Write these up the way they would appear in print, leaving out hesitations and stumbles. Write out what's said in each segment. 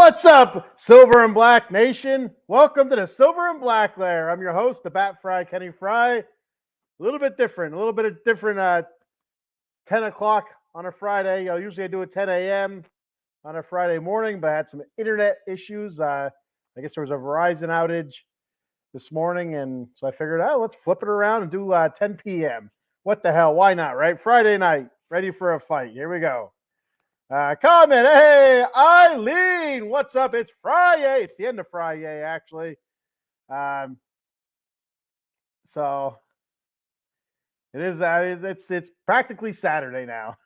What's up, Silver and Black Nation? Welcome to the Silver and Black Lair. I'm your host, the Bat Frie, Kenny Fry. A little bit different, 10 o'clock on a Friday. Usually I do it 10 a.m. on a Friday morning, but I had some internet issues. I guess there was a Verizon outage this morning, and so I figured, let's flip it around and do 10 p.m. What the hell? Why not, right? Friday night, ready for a fight. Here we go. Comment. Hey, Eileen, what's up? It's Friday. It's the end of Friday, actually. So it is. It's practically Saturday now.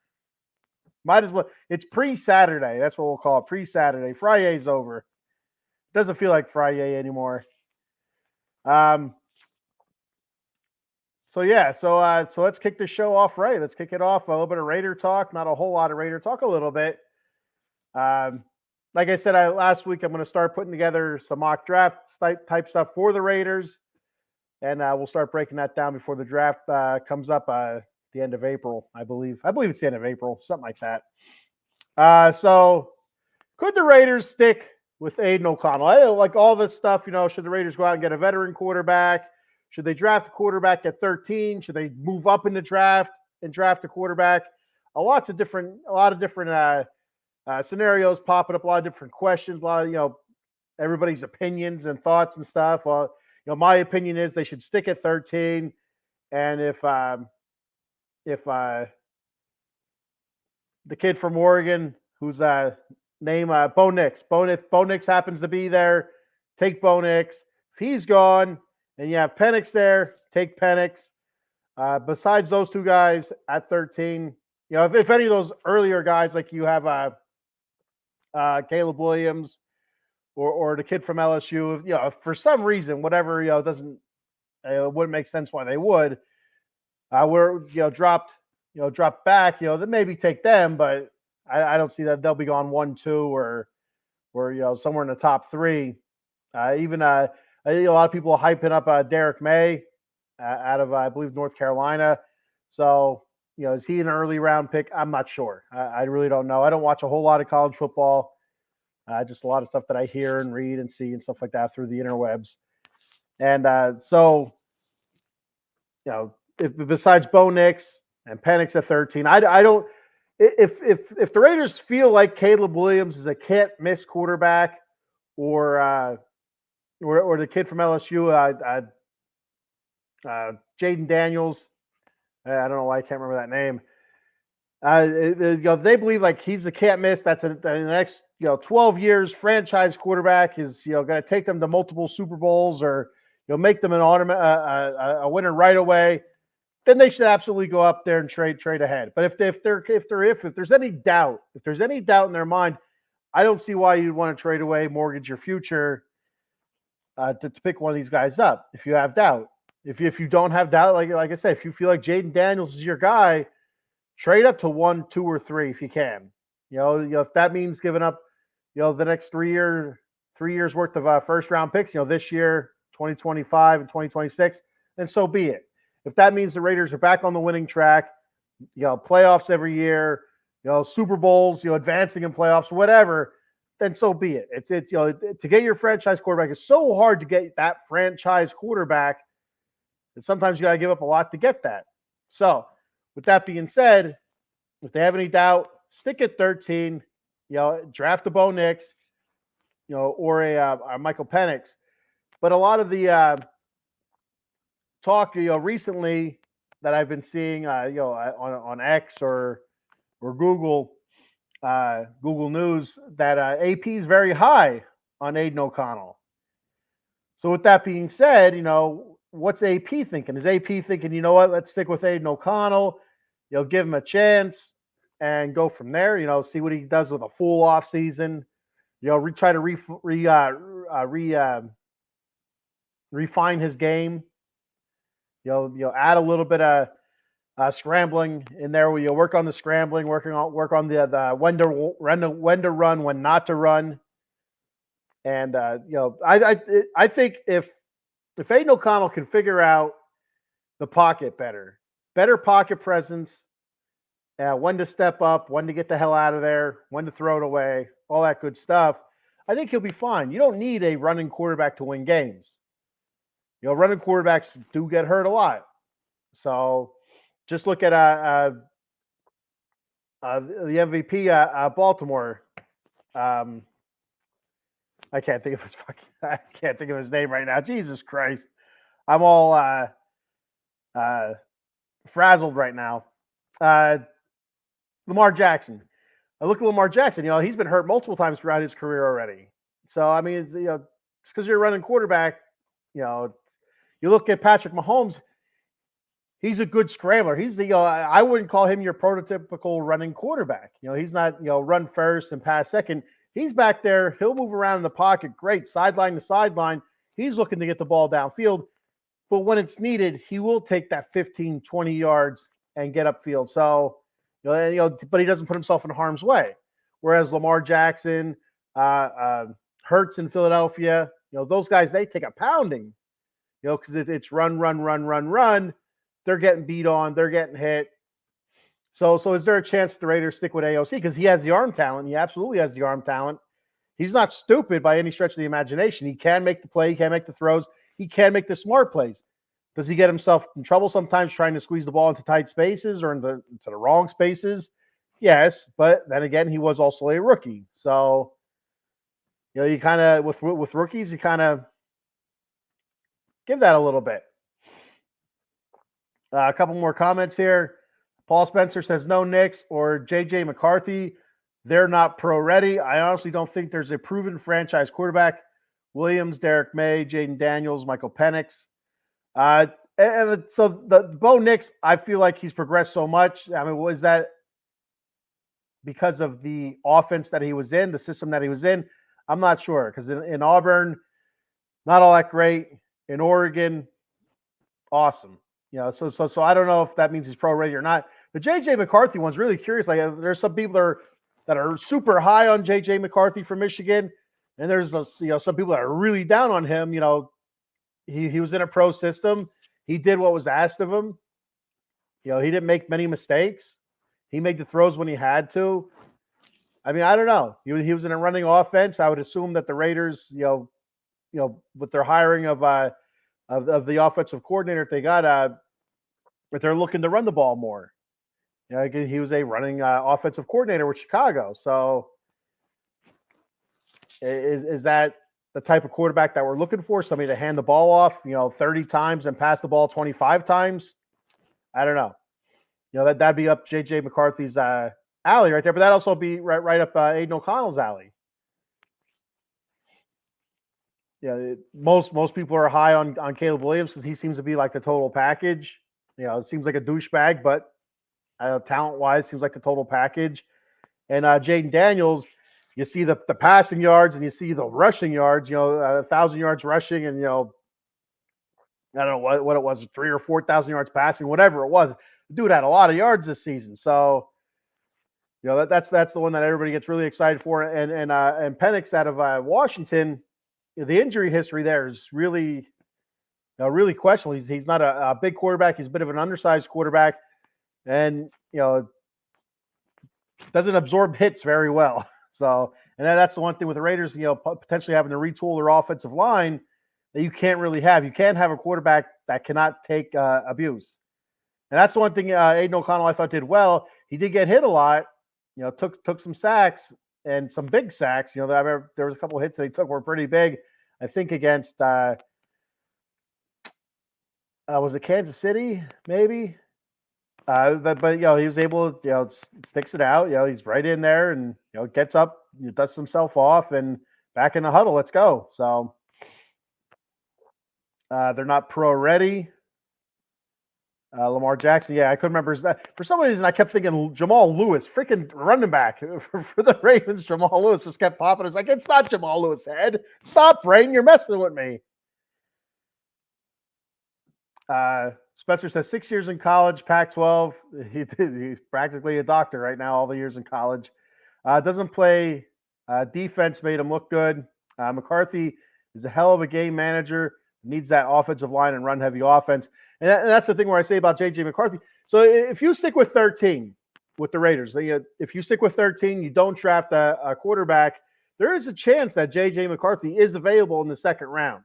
Might as well. It's pre-Saturday. That's what we'll call it. Pre-Saturday. Friday's over. Doesn't feel like Friday anymore. So let's kick the show off right. Let's kick it off. A little bit of Raider talk, not a whole lot of Raider talk, a little bit. Like I said last week, I'm going to start putting together some mock draft type stuff for the Raiders, and we'll start breaking that down before the draft comes up the end of April, I believe. I believe it's the end of April, something like that. So could the Raiders stick with Aiden O'Connell? I like all this stuff, should the Raiders go out and get a veteran quarterback? Should they draft a quarterback at 13? Should they move up in the draft and draft a quarterback? A lot of different scenarios popping up, a lot of different questions, a lot of, everybody's opinions and thoughts and stuff. Well, my opinion is they should stick at 13. And if the kid from Oregon, whose name Bo Nix, Bo Nix happens to be there, take Bo Nix. If he's gone, and you have Penix there, take Penix. Besides those two guys at 13, if any of those earlier guys, like you have Caleb Williams or the kid from LSU, if for some reason, whatever, it wouldn't make sense why they would, dropped back, then maybe take them, but I don't see that they'll be gone 1-2 or somewhere in the top 3. I think a lot of people are hyping up Derek May out of, I believe, North Carolina. So, is he an early round pick? I'm not sure. I really don't know. I don't watch a whole lot of college football. Just a lot of stuff that I hear and read and see and stuff like that through the interwebs. And if besides Bo Nix and Penix at 13, I don't. If the Raiders feel like Caleb Williams is a can't miss quarterback, or the kid from LSU, Jaden Daniels. I don't know why I can't remember that name. They believe like he's a can't miss. That's the next 12 years franchise quarterback is going to take them to multiple Super Bowls or make them a winner right away. Then they should absolutely go up there and trade ahead. But if there's any doubt, in their mind, I don't see why you'd want to trade away, mortgage your future. To pick one of these guys up if you have doubt. If you don't have doubt, like I said, if you feel like Jaden Daniels is your guy, trade up to 1, 2, or 3 if you can. If that means giving up, the next 3 years worth of first round picks, this year, 2025 and 2026, then so be it. If that means the Raiders are back on the winning track, playoffs every year, Super Bowls, advancing in playoffs, whatever, then so be it. It's to get your franchise quarterback is so hard to get that franchise quarterback that sometimes you got to give up a lot to get that. So, with that being said, if they have any doubt, stick at 13. Draft a Bo Nix, or a Michael Penix. But a lot of the talk, recently that I've been seeing, on X or Google. Google News that AP is very high on Aiden O'Connell. So with that being said, what's AP thinking? Is AP thinking, let's stick with Aiden O'Connell, give him a chance and go from there, see what he does with a full off season, try to refine his game, add a little bit of scrambling in there, where you work on the scrambling, work on the when to run, when not to run, and I think if Aiden O'Connell can figure out the pocket better pocket presence, when to step up, when to get the hell out of there, when to throw it away, all that good stuff, I think he'll be fine. You don't need a running quarterback to win games. Running quarterbacks do get hurt a lot. So just look at the MVP Baltimore. I can't think of I can't think of his name right now. Jesus Christ, I'm all frazzled right now. Lamar Jackson. I look at Lamar Jackson. He's been hurt multiple times throughout his career already. So I mean, it's, just because you're a running quarterback, you look at Patrick Mahomes. He's a good scrambler. He's I wouldn't call him your prototypical running quarterback. He's not run first and pass second. He's back there. He'll move around in the pocket. Great, sideline to sideline. He's looking to get the ball downfield. But when it's needed, he will take that 15, 20 yards and get upfield. So, but he doesn't put himself in harm's way. Whereas Lamar Jackson, Hurts in Philadelphia, those guys, they take a pounding, because it's run, run, run, run, run. They're getting beat on. They're getting hit. So is there a chance the Raiders stick with AOC? Because he has the arm talent. He absolutely has the arm talent. He's not stupid by any stretch of the imagination. He can make the play. He can make the throws. He can make the smart plays. Does he get himself in trouble sometimes trying to squeeze the ball into tight spaces or into the wrong spaces? Yes, but then again, he was also a rookie. So, you kind of, with rookies, you kind of give that a little bit. A couple more comments here. Paul Spencer says, no Knicks or J.J. McCarthy. They're not pro-ready. I honestly don't think there's a proven franchise quarterback. Williams, Derek May, Jaden Daniels, Michael Penix. And so the Bo Nix, I feel like he's progressed so much. I mean, was that because of the offense that he was in, the system that he was in? I'm not sure, because in Auburn, not all that great. In Oregon, awesome. So I don't know if that means he's pro-ready or not. The J.J. McCarthy one's really curious. Like, there's some people that are super high on J.J. McCarthy from Michigan, and there's some people that are really down on him. He was in a pro system. He did what was asked of him. He didn't make many mistakes. He made the throws when he had to. I mean, I don't know. He was in a running offense. I would assume that the Raiders, with their hiring of the offensive coordinator, if they're looking to run the ball more. He was a running offensive coordinator with Chicago. So is that the type of quarterback that we're looking for? Somebody to hand the ball off, 30 times and pass the ball 25 times? I don't know. That'd be up J.J. McCarthy's alley right there, but that'd also be right up Aiden O'Connell's alley. Most people are high on Caleb Williams because he seems to be like the total package. It seems like a douchebag, but talent-wise, seems like the total package. And Jaden Daniels, you see the passing yards and you see the rushing yards. 1,000 yards rushing, and I don't know what it was, 3,000 or 4,000 yards passing, whatever it was. The dude had a lot of yards this season, so that's the one that everybody gets really excited for. And Penix out of Washington. The injury history there is really questionable. He's not a big quarterback. He's a bit of an undersized quarterback, and doesn't absorb hits very well. So, and that's the one thing with the Raiders, potentially having to retool their offensive line that you can't really have. You can't have a quarterback that cannot take abuse, and that's the one thing Aiden O'Connell I thought did well. He did get hit a lot. Took some sacks and some big sacks. I remember there was a couple of hits that he took were pretty big. I think against was it Kansas City maybe? But he was able to sticks it out. He's right in there and gets up, dusts himself off, and back in the huddle. Let's go. So they're not pro ready. Lamar Jackson, I couldn't remember his name. For some reason, I kept thinking Jamal Lewis, freaking running back for the Ravens. Jamal Lewis just kept popping. It's like, it's not Jamal Lewis' head. Stop, Brain. You're messing with me. Spencer says 6 years in college, Pac-12. He's practically a doctor right now, all the years in college. Doesn't play defense, made him look good. McCarthy is a hell of a game manager, needs that offensive line and run-heavy offense. And that's the thing where I say about J.J. McCarthy. So if you stick with 13 with the Raiders, if you stick with 13, you don't draft a quarterback there is a chance that J.J. McCarthy is available in the second round.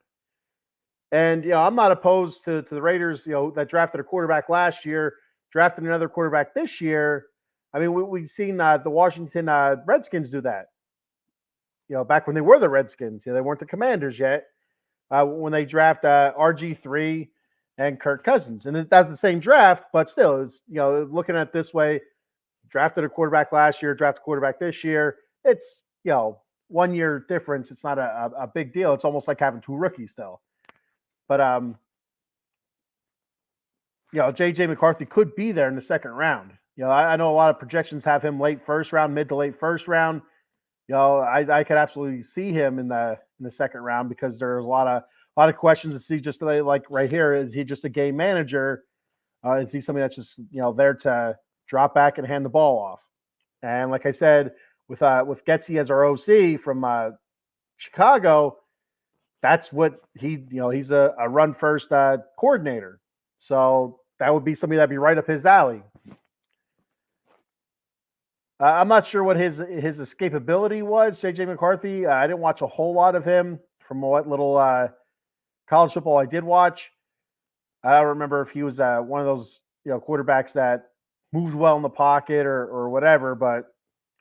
And, I'm not opposed to the Raiders, that drafted a quarterback last year, drafted another quarterback this year. I mean, we've seen the Washington Redskins do that, back when they were the Redskins. They weren't the Commanders yet, when they draft RG3 and Kirk Cousins. And that's the same draft, but still, it's, looking at it this way, drafted a quarterback last year, drafted a quarterback this year. It's, 1 year difference. It's not a big deal. It's almost like having two rookies still. But, J.J. McCarthy could be there in the second round. I know a lot of projections have him late first round, mid to late first round. I could absolutely see him in the second round because there's a lot of questions to see. Just like right here, is he just a game manager? Is he somebody that's just there to drop back and hand the ball off? And like I said, with Getsy as our OC from Chicago, that's what he's a run first coordinator. So that would be somebody that'd be right up his alley. I'm not sure what his escapability was, J.J. McCarthy. I didn't watch a whole lot of him from what little college football I did watch. I don't remember if he was one of those quarterbacks that moves well in the pocket or whatever, but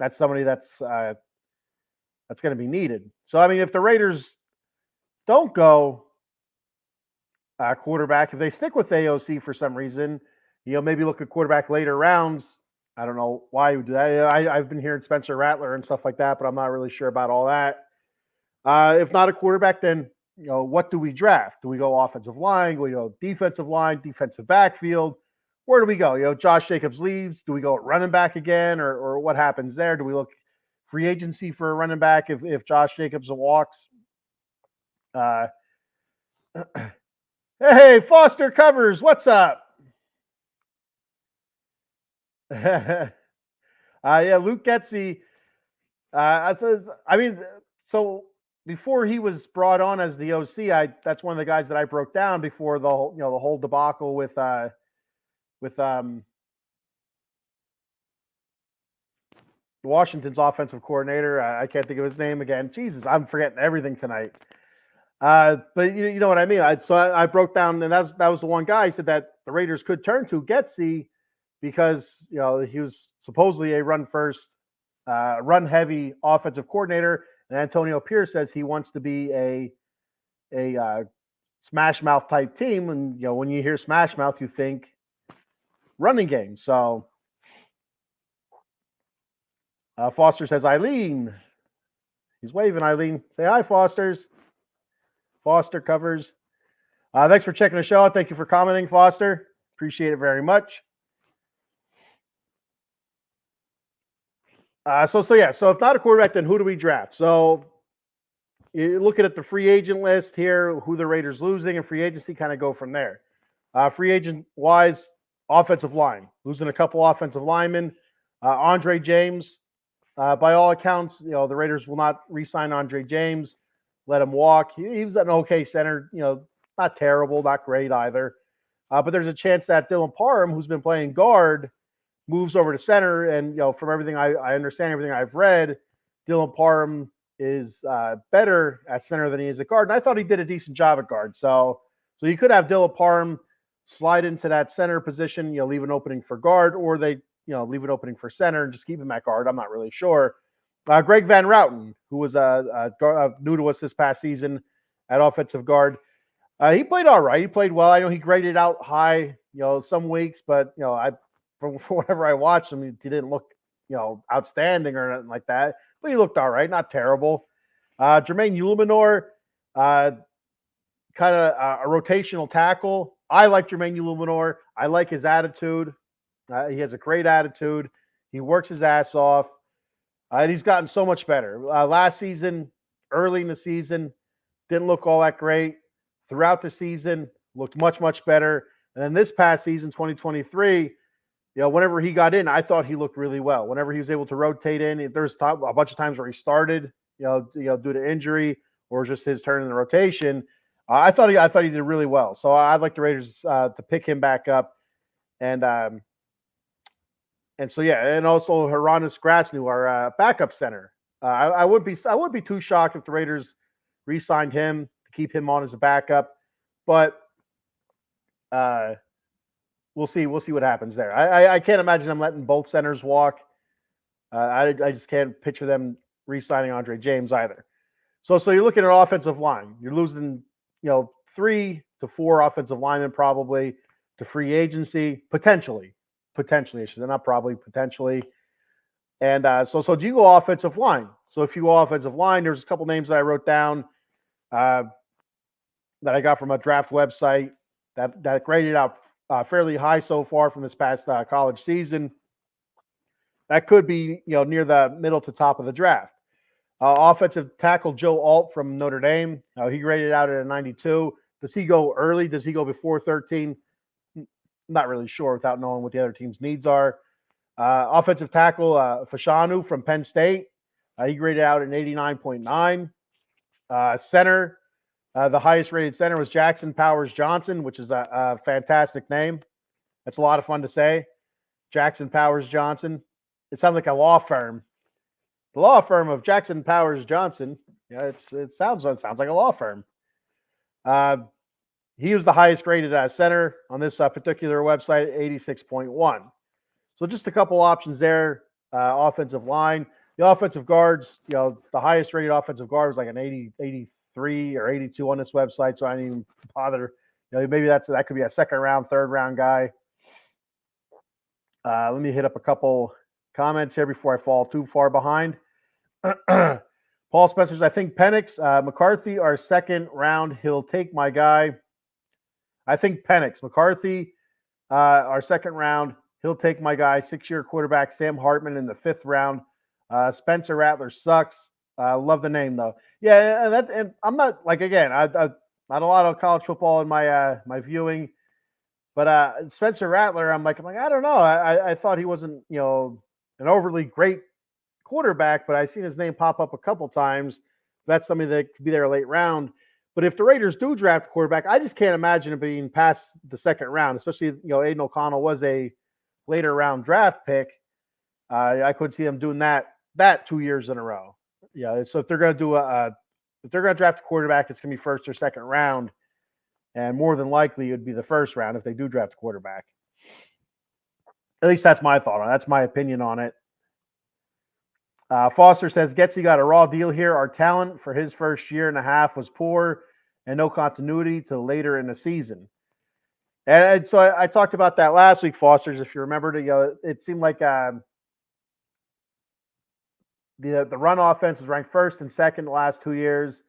that's somebody that's going to be needed. So I mean, if the Raiders don't go quarterback, if they stick with AOC for some reason, maybe look at quarterback later rounds. I don't know why you would do that. I've been hearing Spencer Rattler and stuff like that, but I'm not really sure about all that. If not a quarterback, then what do we draft? Do we go offensive line? Do we go defensive line, defensive backfield? Where do we go? Josh Jacobs leaves. Do we go at running back again, or what happens there? Do we look free agency for a running back if Josh Jacobs walks? Hey, Foster Covers, what's up? Yeah, Luke Getsy. I mean, so before he was brought on as the OC, that's one of the guys that I broke down before the whole debacle with Washington's offensive coordinator. I can't think of his name again. Jesus, I'm forgetting everything tonight. But you know what I mean. I broke down, and that was the one guy. He said that the Raiders could turn to Getsy because he was supposedly a run first, run heavy offensive coordinator, and Antonio Pierce says he wants to be a smash mouth type team. And when you hear smash mouth, you think running game. So Foster says Eileen. He's waving. Eileen, say hi, Foster's. Foster Covers. Thanks for checking the show out. Thank you for commenting, Foster. Appreciate it very much. So if not a quarterback, then who do we draft? So you're looking at the free agent list here, who the Raiders losing and free agency, kind of go from there. Free agent wise, offensive line, losing a couple offensive linemen. Andre James, by all accounts, the Raiders will not re-sign Andre James. Let him walk. He was an okay center, not terrible, not great either. But there's a chance that Dylan Parham, who's been playing guard, moves over to center. And, from everything I understand, everything I've read, Dylan Parham is better at center than he is at guard. And I thought he did a decent job at guard. So you could have Dylan Parham slide into that center position, leave an opening for guard, or they, leave an opening for center and just keep him at guard. I'm not really sure. Greg Van Routen, who was new to us this past season at offensive guard, he played all right. He played well. I know he graded out high, some weeks, but from whatever I watched him, he didn't look, outstanding or nothing like that. But he looked all right, not terrible. Jermaine Uluminor, kind of a rotational tackle. I like Jermaine Uluminor. I like his attitude. He has a great attitude. He works his ass off. And he's gotten so much better. Last season, early in the season, didn't look all that great. Throughout the season, looked much, much better. And then this past season, 2023, whenever he got in, I thought he looked really well. Whenever he was able to rotate in, there's a bunch of times where he started, due to injury or just his turn in the rotation. I thought he did really well. So I'd like the Raiders to pick him back up. And so, and also Hronis Grasnu, our backup center. I would be too shocked if the Raiders re-signed him to keep him on as a backup, but we'll see. We'll see what happens there. I can't imagine them letting both centers walk. I just can't picture them re-signing Andre James either. So you're looking at offensive line. You're losing, 3 to 4 offensive linemen probably to free agency, potentially. I should say, not probably, potentially. And so do you go offensive line? So if you go offensive line, there's a couple names that I wrote down that I got from a draft website that graded out fairly high so far from this past college season. That could be, near the middle to top of the draft. Offensive tackle Joe Alt from Notre Dame. He graded out at a 92. Does he go early? Does he go before 13? Not really sure without knowing what the other team's needs are. Offensive tackle Fashanu from Penn State. He graded out an 89.9. Center, the highest rated center was Jackson Powers Johnson, which is a fantastic name. That's a lot of fun to say. Jackson Powers Johnson. It sounds like a law firm. The law firm of Jackson Powers Johnson. Yeah, it sounds like a law firm. He was the highest rated center on this particular website, 86.1. So just a couple options there. Offensive line, the offensive guards. The highest rated offensive guard was like an 83 or 82 on this website. So I didn't even bother. Maybe that could be a second round, third round guy. Let me hit up a couple comments here before I fall too far behind. Paul Spencer's, I think Penix, McCarthy, our second round. He'll take my guy. I think Penix, McCarthy, our second round. He'll take my guy. 6-year quarterback Sam Hartman in the 5th round. Spencer Rattler sucks. Love the name though. Yeah, and I'm not again. I not a lot of college football in my my viewing, but Spencer Rattler, I'm like I don't know. I thought he wasn't an overly great quarterback, but I've seen his name pop up a couple times. That's somebody that could be there late round. But if the Raiders do draft a quarterback, I just can't imagine it being past the 2nd round, especially, Aiden O'Connell was a later round draft pick. I could see them doing that 2 years in a row. Yeah. So if they're going to do if they're going to draft a quarterback, it's going to be 1st or 2nd round. And more than likely it would be the 1st round if they do draft a quarterback. At least that's my thought on it. That's my opinion on it. Foster says, Getsy got a raw deal here. Our talent for his first year and a half was poor and no continuity till later in the season. And so I talked about that last week, Foster's. If you remember, it seemed like the run offense was ranked 1st and 2nd the last 2 years.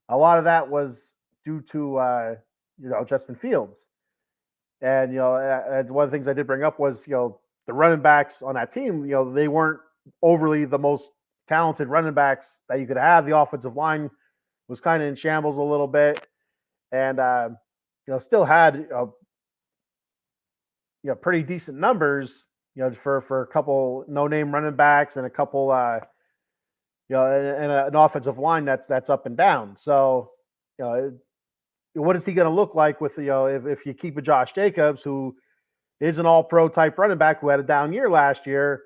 A lot of that was due to Justin Fields. And one of the things I did bring up was the running backs on that team. They weren't overly the most talented running backs that you could have. The offensive line was kind of in shambles a little bit, and still had pretty decent numbers. For a couple no-name running backs and a couple and an offensive line that's up and down. So what is he going to look like with if you keep a Josh Jacobs, who is an all-pro type running back who had a down year last year?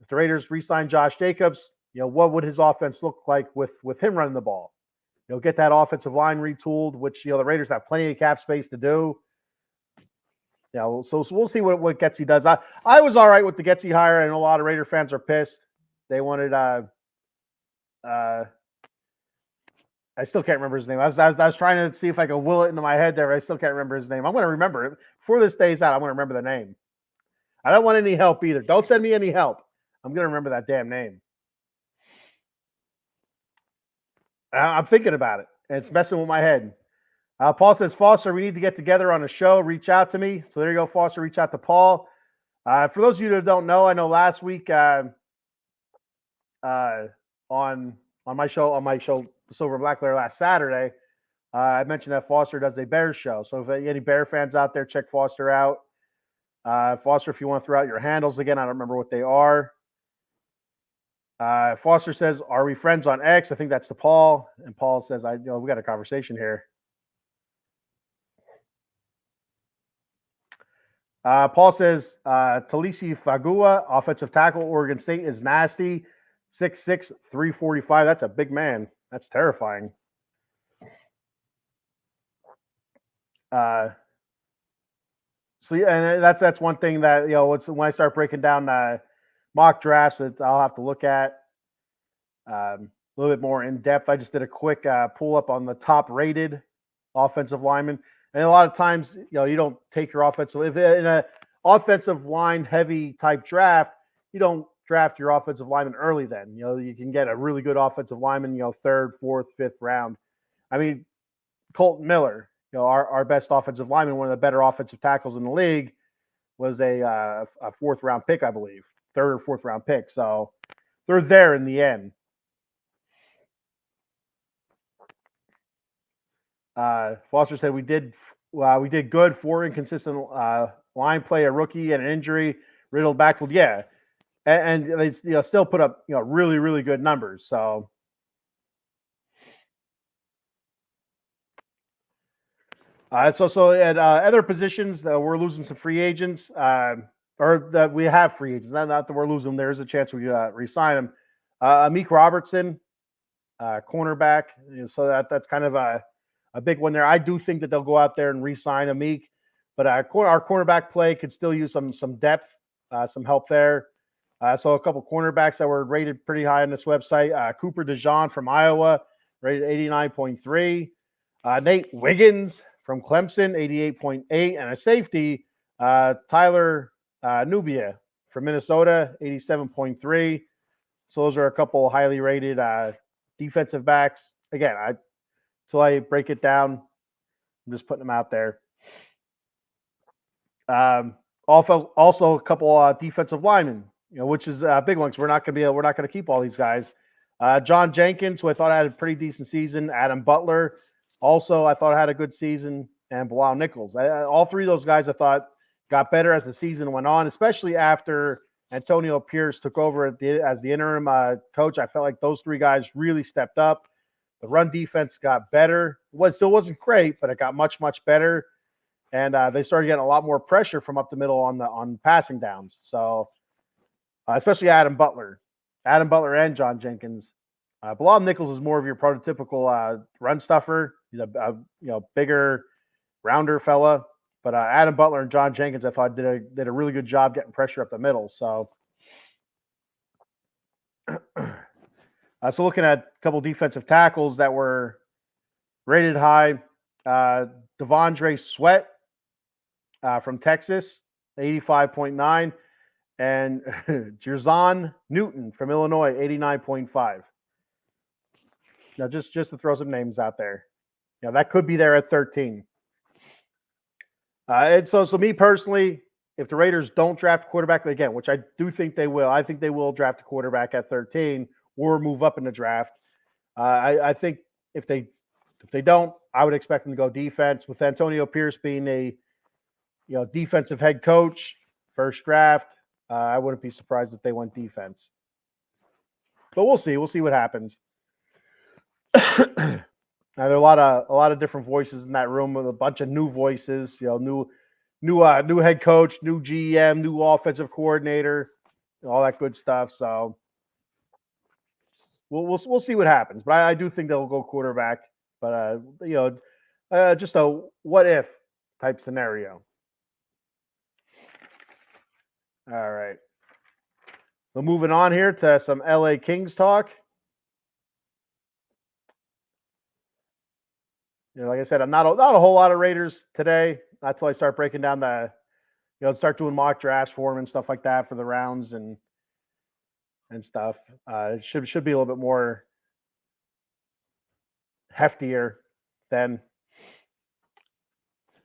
If the Raiders re-sign Josh Jacobs, what would his offense look like with him running the ball? Get that offensive line retooled, which the Raiders have plenty of cap space to do. So we'll see what Getsy does. I was all right with the Getsy hire. I know a lot of Raider fans are pissed. They wanted I still can't remember his name. I was trying to see if I could will it into my head there. But I still can't remember his name. I'm going to remember it before this day's out. I'm going to remember the name. I don't want any help either. Don't send me any help. I'm going to remember that damn name. I'm thinking about it, and it's messing with my head. Paul says, Foster, we need to get together on a show. Reach out to me. So there you go, Foster. Reach out to Paul. For those of you that don't know, I know last week on my show, The Silver and Black Lair last Saturday, I mentioned that Foster does a Bears show. So if any Bear fans out there, check Foster out. Foster, if you want to throw out your handles again, I don't remember what they are. Foster says, are we friends on X? I think that's to Paul. And Paul says, we got a conversation here. Paul says, Talisi Fagua, offensive tackle, Oregon State, is nasty. 6'6", 345. That's a big man. That's terrifying. So yeah, and that's one thing that when I start breaking down mock drafts that I'll have to look at a little bit more in depth. I just did a quick pull up on the top rated offensive linemen, and a lot of times you don't take your offensive if in a offensive line heavy type draft, you don't draft your offensive lineman early. Then you can get a really good offensive lineman, third, fourth, fifth round. I mean, Colton Miller, our best offensive lineman, one of the better offensive tackles in the league, was a fourth round pick, I believe, third or fourth round pick. So they're there in the end. Foster said we did good, 4 inconsistent line play, a rookie, and an injury riddled backfield. Yeah, and they still put up really, really good numbers. So. So at other positions, we're losing some free agents, or that we have free agents. Not that we're losing them. There's a chance we re-sign them. Amik Robertson, cornerback. So that's kind of a big one there. I do think that they'll go out there and re-sign Amik, but our cornerback play could still use some depth, some help there. So a couple cornerbacks that were rated pretty high on this website. Cooper DeJean from Iowa, rated 89.3. Nate Wiggins from Clemson, 88.8, and a safety, Tyler Nubia from Minnesota, 87.3. So those are a couple highly rated defensive backs. Again, until I break it down, I'm just putting them out there. Also a couple defensive linemen, which is a big one because we're not going to keep all these guys. John Jenkins, who I thought had a pretty decent season. Adam Butler. Also, I thought had a good season, and Bilal Nichols. All three of those guys I thought got better as the season went on, especially after Antonio Pierce took over as the interim coach. I felt like those three guys really stepped up. The run defense got better. It still wasn't great, but it got much, much better. And they started getting a lot more pressure from up the middle on passing downs. So, especially Adam Butler and John Jenkins. Bilal Nichols is more of your prototypical run stuffer. He's a bigger, rounder fella. But Adam Butler and John Jenkins, I thought, did a really good job getting pressure up the middle. So, so looking at a couple defensive tackles that were rated high, Devondre Sweat from Texas, 85.9, and Jerzon Newton from Illinois, 89.5. Now, just to throw some names out there, that could be there at 13. And so me personally, if the Raiders don't draft a quarterback again, which I do think they will, I think they will draft a quarterback at 13 or move up in the draft. I think if they don't, I would expect them to go defense. With Antonio Pierce being a defensive head coach, first draft, I wouldn't be surprised if they went defense. But we'll see. We'll see what happens. Now, there are a lot of different voices in that room with a bunch of new voices. New head coach, new GM, new offensive coordinator, all that good stuff. So we'll see what happens. But I do think they'll go quarterback. But just a what if type scenario. All right. So moving on here to some LA Kings talk. Like I said, I'm not a whole lot of Raiders today. Not until I start breaking down start doing mock drafts for them and stuff like that for the rounds and stuff. It should be a little bit more heftier than.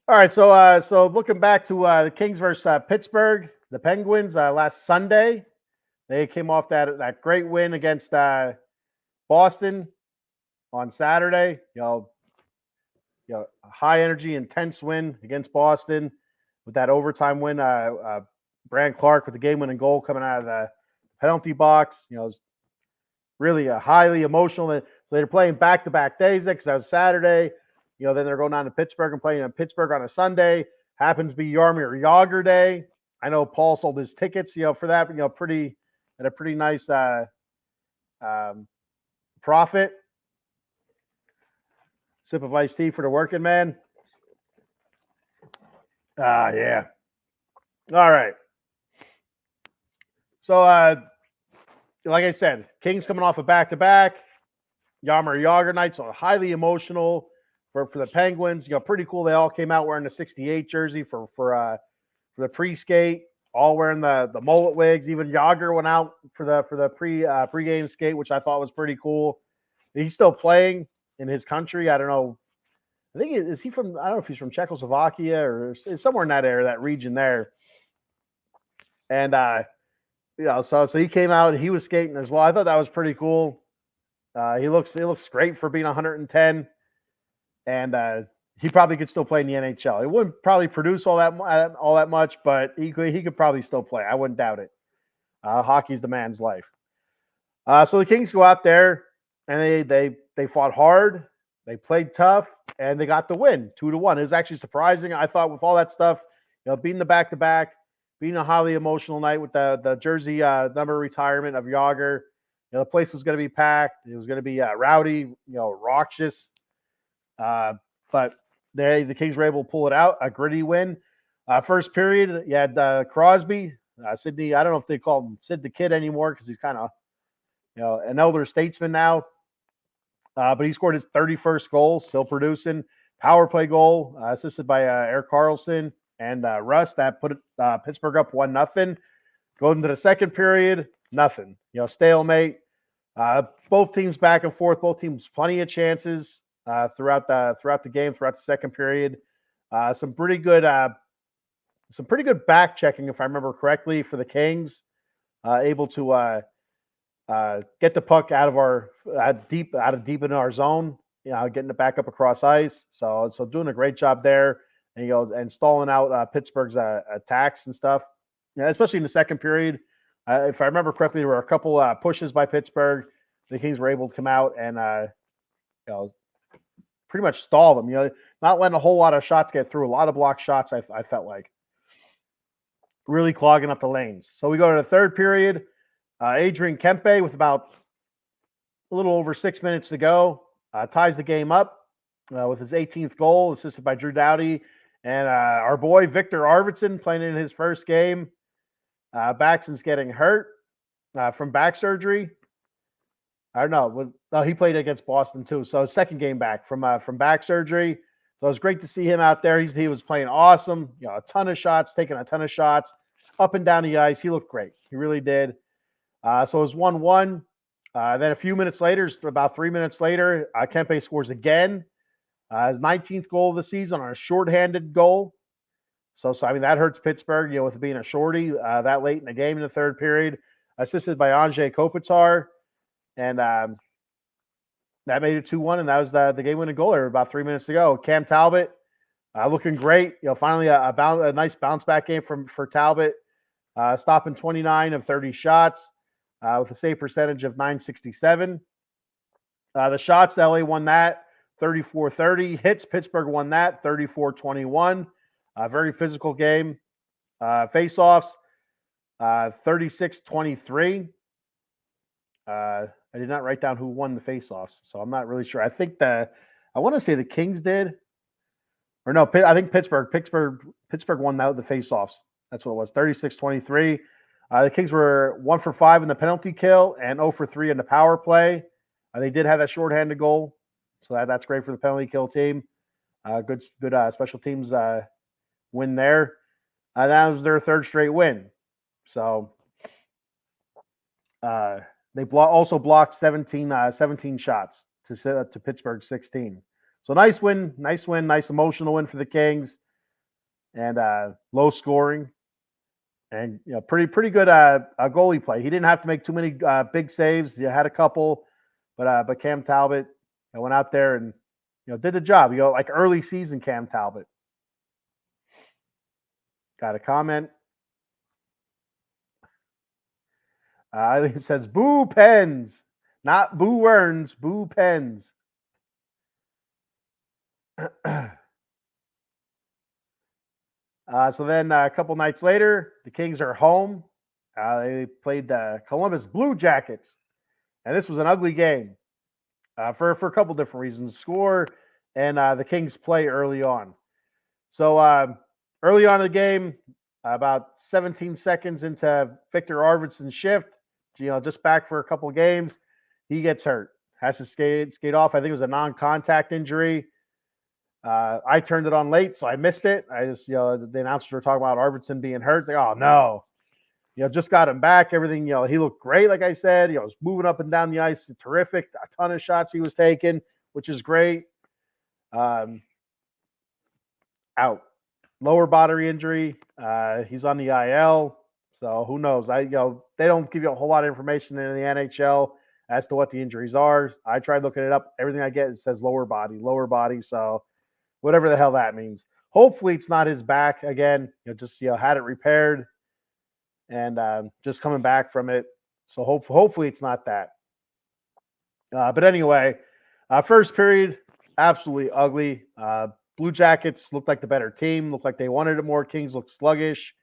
All right, so looking back to the Kings versus Pittsburgh, the Penguins last Sunday, they came off that great win against Boston on Saturday. A high energy, intense win against Boston with that overtime win. Brand Clark with the game-winning goal coming out of the penalty box. It was really a highly emotional. So they're playing back-to-back days because that was Saturday. Then they're going down to Pittsburgh and playing in Pittsburgh on a Sunday. Happens to be Jaromir Jagr Day. I know Paul sold his tickets, for that. Pretty nice Profit. Sip of iced tea for the working man. Yeah. All right. So, like I said, Kings coming off a back-to-back. Yammer Yager night, so highly emotional for the Penguins. Pretty cool. They all came out wearing the 68 jersey for the pre-skate, all wearing the mullet wigs. Even Yager went out for the pre-game skate, which I thought was pretty cool. He's still playing in his country. I don't know. I think is he from? I don't know if he's from Czechoslovakia or somewhere in that area, that region there. And so he came out. He was skating as well. I thought that was pretty cool. He looks great for being 110, and he probably could still play in the NHL. He wouldn't probably produce all that much, but he could probably still play. I wouldn't doubt it. Hockey's the man's life. So the Kings go out there and they fought hard, they played tough, and they got the win 2-1. It was actually surprising. I thought with all that stuff, being the back-to-back, being a highly emotional night with the jersey number retirement of Yager. The place was going to be packed. It was going to be rowdy, raucous. But the Kings were able to pull it out, a gritty win. First period, you had Crosby, Sidney. I don't know if they call him Sid the Kid anymore because he's kind of, an elder statesman now. But he scored his 31st goal, still producing. Power play goal, assisted by Erik Karlsson and Russ. That put Pittsburgh up 1-0. Going into the second period, nothing. Stalemate. Both teams back and forth. Both teams plenty of chances throughout the game, throughout the second period. Some pretty good back checking, if I remember correctly, for the Kings. Able to get the puck out of deep in our zone. Getting it back up across ice. So doing a great job there, and stalling out Pittsburgh's attacks and stuff. Especially in the second period. If I remember correctly, there were a couple pushes by Pittsburgh. The Kings were able to come out and pretty much stall them. Not letting a whole lot of shots get through. A lot of blocked shots. I felt like really clogging up the lanes. So we go to the third period. Adrian Kempe with about a little over 6 minutes to go ties the game up with his 18th goal, assisted by Drew Doughty and our boy Victor Arvidsson playing in his first game. Baxton's getting hurt from back surgery. I don't know. He played against Boston too. So his second game back from back surgery. So it was great to see him out there. He was playing awesome. A ton of shots, taking a ton of shots up and down the ice. He looked great. He really did. So it was 1-1. Then a few minutes later, about 3 minutes later, Kempe scores again. His 19th goal of the season on a shorthanded goal. So I mean, that hurts Pittsburgh, with it being a shorty that late in the game in the third period, assisted by Andrzej Kopitar. And that made it 2-1, and that was the game-winning goal there about 3 minutes ago. Cam Talbot looking great. Finally a nice bounce-back game for Talbot, stopping 29 of 30 shots with a save percentage of .967. The shots, LA won that 34-30. Hits, Pittsburgh won that 34-21. Very physical game. Face-offs, 36-23. I did not write down who won the face-offs, so I'm not really sure. I think I want to say the Kings did, or no, I think Pittsburgh won the face-offs. That's what it was, 36-23. The Kings were 1 for 5 in the penalty kill and 0 for 3 in the power play. They did have that shorthanded goal, so that's great for the penalty kill team. Good special teams win there. That was their third straight win. So they also blocked 17 shots to Pittsburgh 16. So nice win, nice emotional win for the Kings, and low scoring, and pretty good goalie play. He didn't have to make too many big saves. He had a couple, but Cam Talbot went out there and did the job. Like early season Cam Talbot. Got a comment. I think it says boo Pens, not boo Werns, boo Pens. So then a couple nights later, the Kings are home. They played the Columbus Blue Jackets And this was an ugly game for a couple different reasons. Score and the Kings play early on. So early on in the game, about 17 seconds into Victor Arvidsson's shift, just back for a couple of games, he gets hurt. Has to skate off. I think it was a non-contact injury. I turned it on late, so I missed it. I just, the announcers were talking about Arvidsson being hurt. Like, oh no, just got him back. Everything, he looked great. Like I said, was moving up and down the ice, terrific. A ton of shots he was taking, which is great. Out, lower body injury. He's on the IL, so who knows? They don't give you a whole lot of information in the NHL as to what the injuries are. I tried looking it up. Everything I get, it says lower body. So whatever the hell that means. Hopefully it's not his back again. Just had it repaired and just coming back from it. So hopefully it's not that. But anyway, first period, absolutely ugly. Blue Jackets looked like the better team, looked like they wanted it more. Kings looked sluggish.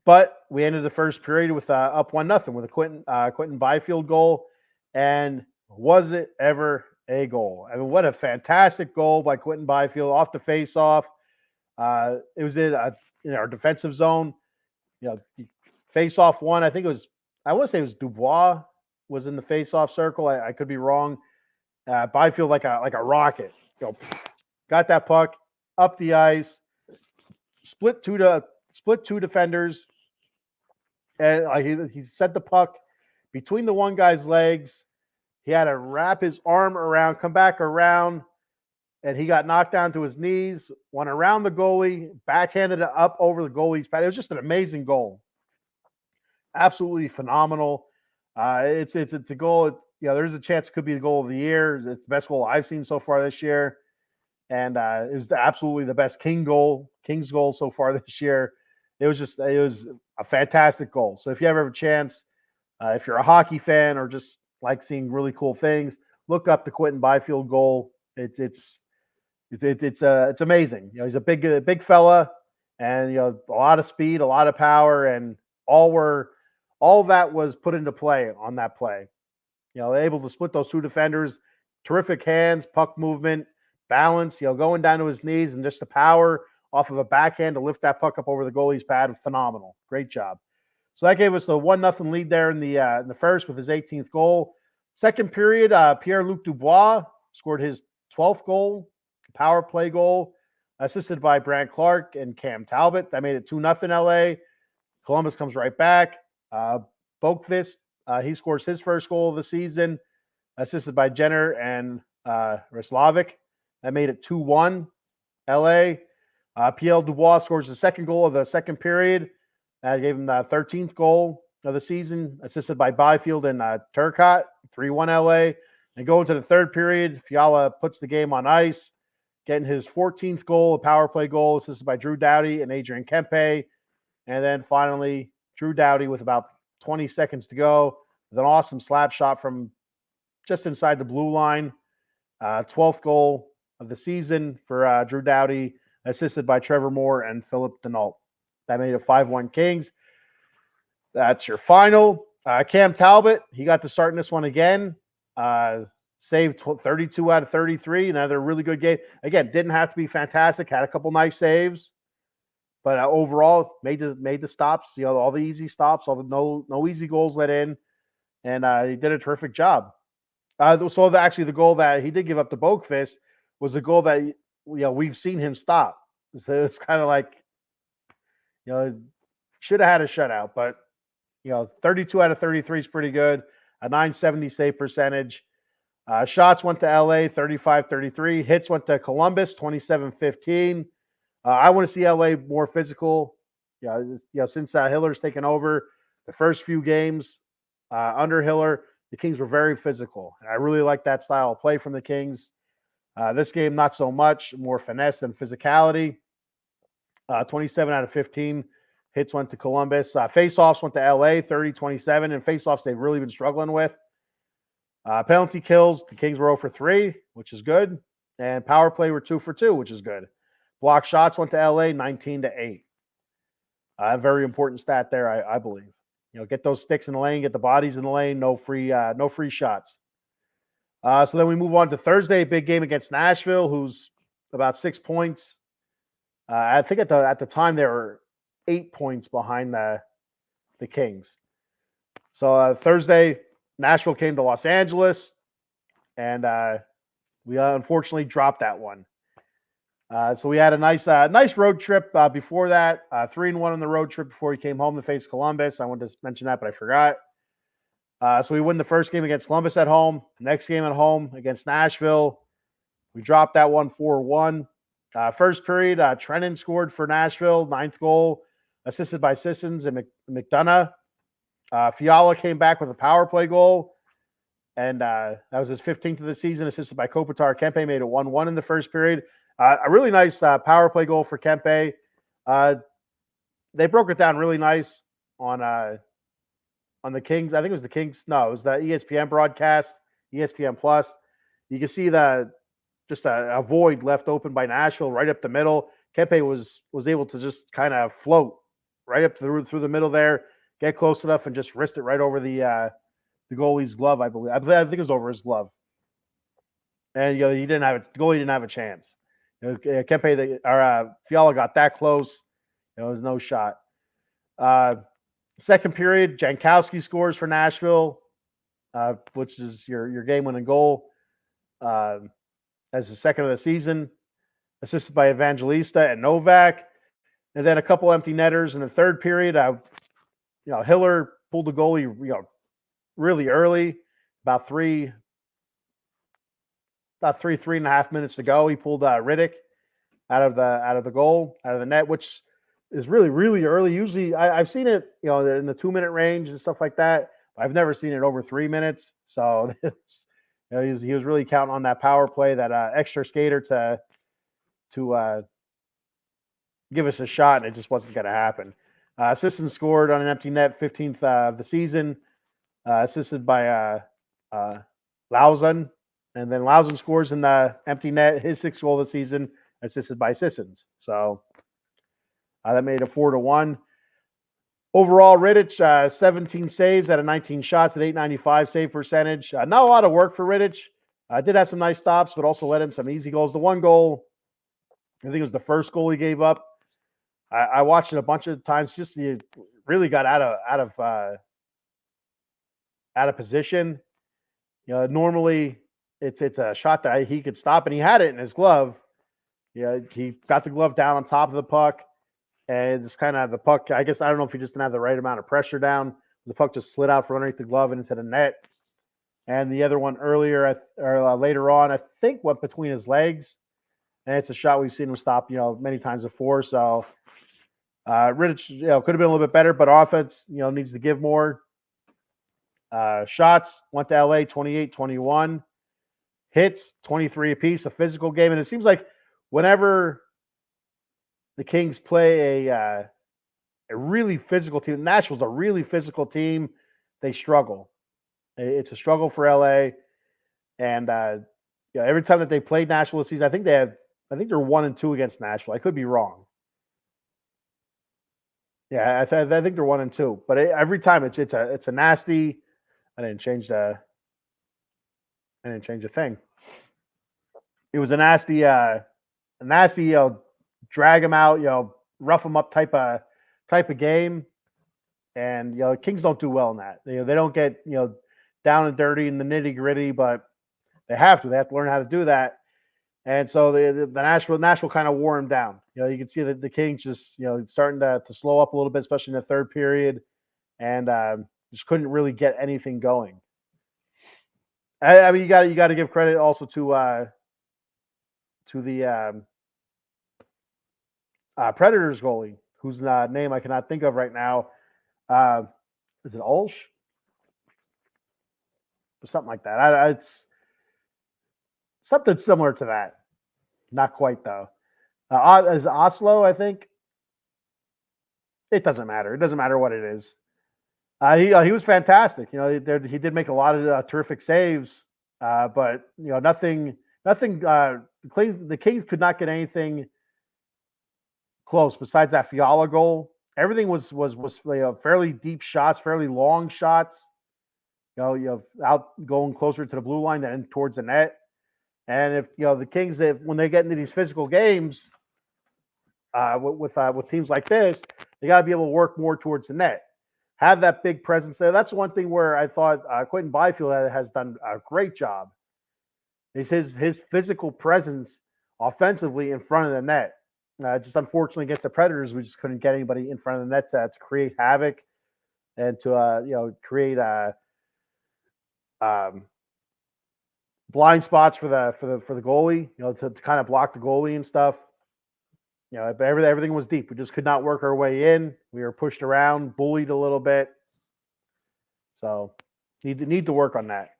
But we ended the first period with up 1-0 with a Quentin Byfield goal. And was it ever a goal? I mean, what a fantastic goal by Quentin Byfield off the face-off. It was in our defensive zone. Face-off one, I think it was, I want to say it was Dubois was in the face-off circle. I could be wrong. Byfield like a rocket. Got that puck up the ice, split two defenders, and he set the puck between the one guy's legs. He had to wrap his arm around, come back around, and he got knocked down to his knees, went around the goalie, backhanded it up over the goalie's pad. It was just an amazing goal. Absolutely phenomenal. It's a goal. There's a chance it could be the goal of the year. It's the best goal I've seen so far this year. And it was absolutely the best Kings goal so far this year. It was a fantastic goal. So if you ever have a chance, if you're a hockey fan or just like seeing really cool things, look up the Quentin Byfield goal. It's amazing. He's a big fella, and a lot of speed, a lot of power, and all that was put into play on that play. Able to split those two defenders, terrific hands, puck movement, balance, going down to his knees, and just the power off of a backhand to lift that puck up over the goalie's pad. Phenomenal. Great job. So that gave us the 1-0 lead there in the first with his 18th goal. Second period, Pierre-Luc Dubois scored his 12th goal, power play goal, assisted by Brant Clark and Cam Talbot. That made it 2-0 LA. Columbus comes right back. Boqvist, he scores his first goal of the season, assisted by Jenner and Ryslavik. That made it 2-1 LA. Pierre Dubois scores the second goal of the second period. That gave him the 13th goal of the season, assisted by Byfield and Turcotte, 3-1 LA. And going to the third period, Fiala puts the game on ice, getting his 14th goal, a power play goal, assisted by Drew Doughty and Adrian Kempe. And then finally, Drew Doughty with about 20 seconds to go with an awesome slap shot from just inside the blue line. 12th goal of the season for Drew Doughty, assisted by Trevor Moore and Philip Denault. That made it 5-1 Kings. That's your final. Cam Talbot, he got to start in this one again. Saved 32 out of 33. Another really good game. Again, didn't have to be fantastic. Had a couple nice saves. But overall, made the stops, all the easy stops, all the no easy goals let in. And he did a terrific job. Actually, the goal that he did give up to Boqvist was a goal that we've seen him stop. So it's kind of like, should have had a shutout, but 32 out of 33 is pretty good. A 970 save percentage. Shots went to LA 35-33. Hits went to Columbus 27-15. I want to see LA more physical. Since Hiller's taken over the first few games under Hiller, the Kings were very physical. And I really like that style of play from the Kings. This game, not so much, more finesse than physicality. 27 out of 15 hits went to Columbus. Face-offs went to LA, 30-27, and face-offs they've really been struggling with. Penalty kills, the Kings were 0 for 3, which is good. And power play were 2 for 2, which is good. Block shots went to LA, 19-8. A very important stat there, I believe. get those sticks in the lane, get the bodies in the lane, no free shots. So then we move on to Thursday, big game against Nashville, who's about 6 points. I think at the time they were 8 points behind the Kings. So Thursday, Nashville came to Los Angeles, and we unfortunately dropped that one. So we had a nice road trip before that. 3-1 on the road trip before we came home to face Columbus. I wanted to mention that, but I forgot. So we win the first game against Columbus at home. Next game at home against Nashville, we dropped that one 4-1. First period, Trennan scored for Nashville, 9th goal, assisted by Sissons and McDonough. Fiala came back with a power play goal, and that was his 15th of the season, assisted by Kopitar. Kempe made it 1-1 in the first period. A really nice power play goal for Kempe. They broke it down really nice on the Kings. I think it was the Kings. No, it was the ESPN broadcast, ESPN Plus. You can see just a void left open by Nashville right up the middle. Kempe was able to just kind of float right up through the middle there, get close enough, and just wrist it right over the goalie's glove. I believe. I think it was over his glove, and the goalie didn't have a chance. Kempe Fiala got that close. There was no shot. Second period, Jankowski scores for Nashville, which is your game-winning goal as the second of the season, assisted by Evangelista and Novak. And then a couple empty netters in the third period. Hiller pulled the goalie, really early, about 3.5 minutes to go. He pulled Riddick out of the net, which is really, really early. Usually I've seen it, in the 2-minute range and stuff like that. I've never seen it over 3 minutes. So he was really counting on that power play, that extra skater to give us a shot, and it just wasn't going to happen. Sisson scored on an empty net, 15th of the season, assisted by Lauzon. And then Lauzon scores in the empty net, his 6th goal of the season, assisted by Sissons. So that made it 4-1. Overall, Rittich, 17 saves out of 19 shots at .895 save percentage. Not a lot of work for Rittich. Did have some nice stops, but also let in some easy goals. The one goal, I think it was the first goal he gave up. I watched it a bunch of times. Just he really got out of position. Normally it's a shot that he could stop, and he had it in his glove. He got the glove down on top of the puck, and it's kind of the puck. I guess I don't know if he just didn't have the right amount of pressure down. The puck just slid out from underneath the glove and into the net. And the other one later on, I think went between his legs. And it's a shot we've seen him stop, many times before. So Rittich, could have been a little bit better, but offense, needs to give more. Shots went to LA 28-21. Hits 23 apiece, a physical game. And it seems like whenever the Kings play a really physical team, Nashville's a really physical team, they struggle. It's a struggle for LA. And every time that they played Nashville this season, I think they're 1-2 against Nashville. I could be wrong. Yeah, I think they're 1-2. But every time it's a nasty. I didn't change a thing. It was a nasty, drag them out, rough them up type of game. And Kings don't do well in that. They don't get down and dirty in the nitty gritty, but they have to. They have to learn how to do that. And so the Nashville kind of wore them down. You can see that the Kings just starting to slow up a little bit, especially in the third period, and just couldn't really get anything going. I mean, you got to give credit also to the Predators goalie, whose name I cannot think of right now. Is it Ulsh? Or something like that. It's something similar to that. Not quite, though. Is Oslo, I think? It doesn't matter. It doesn't matter what it is. He was fantastic. He did make a lot of terrific saves, but nothing. The Kings could not get anything close besides that Fiala goal. everything was fairly deep shots, fairly long shots. Out going closer to the blue line than towards the net. And if the Kings, when they get into these physical games with teams like this, they got to be able to work more towards the net, have that big presence there. That's one thing where I thought Quentin Byfield has done a great job. Is his physical presence offensively in front of the net. Just unfortunately against the Predators, we just couldn't get anybody in front of the net to create havoc and to create blind spots for the goalie, to kind of block the goalie and stuff. But everything was deep. We just could not work our way in. We were pushed around, bullied a little bit. So need to work on that.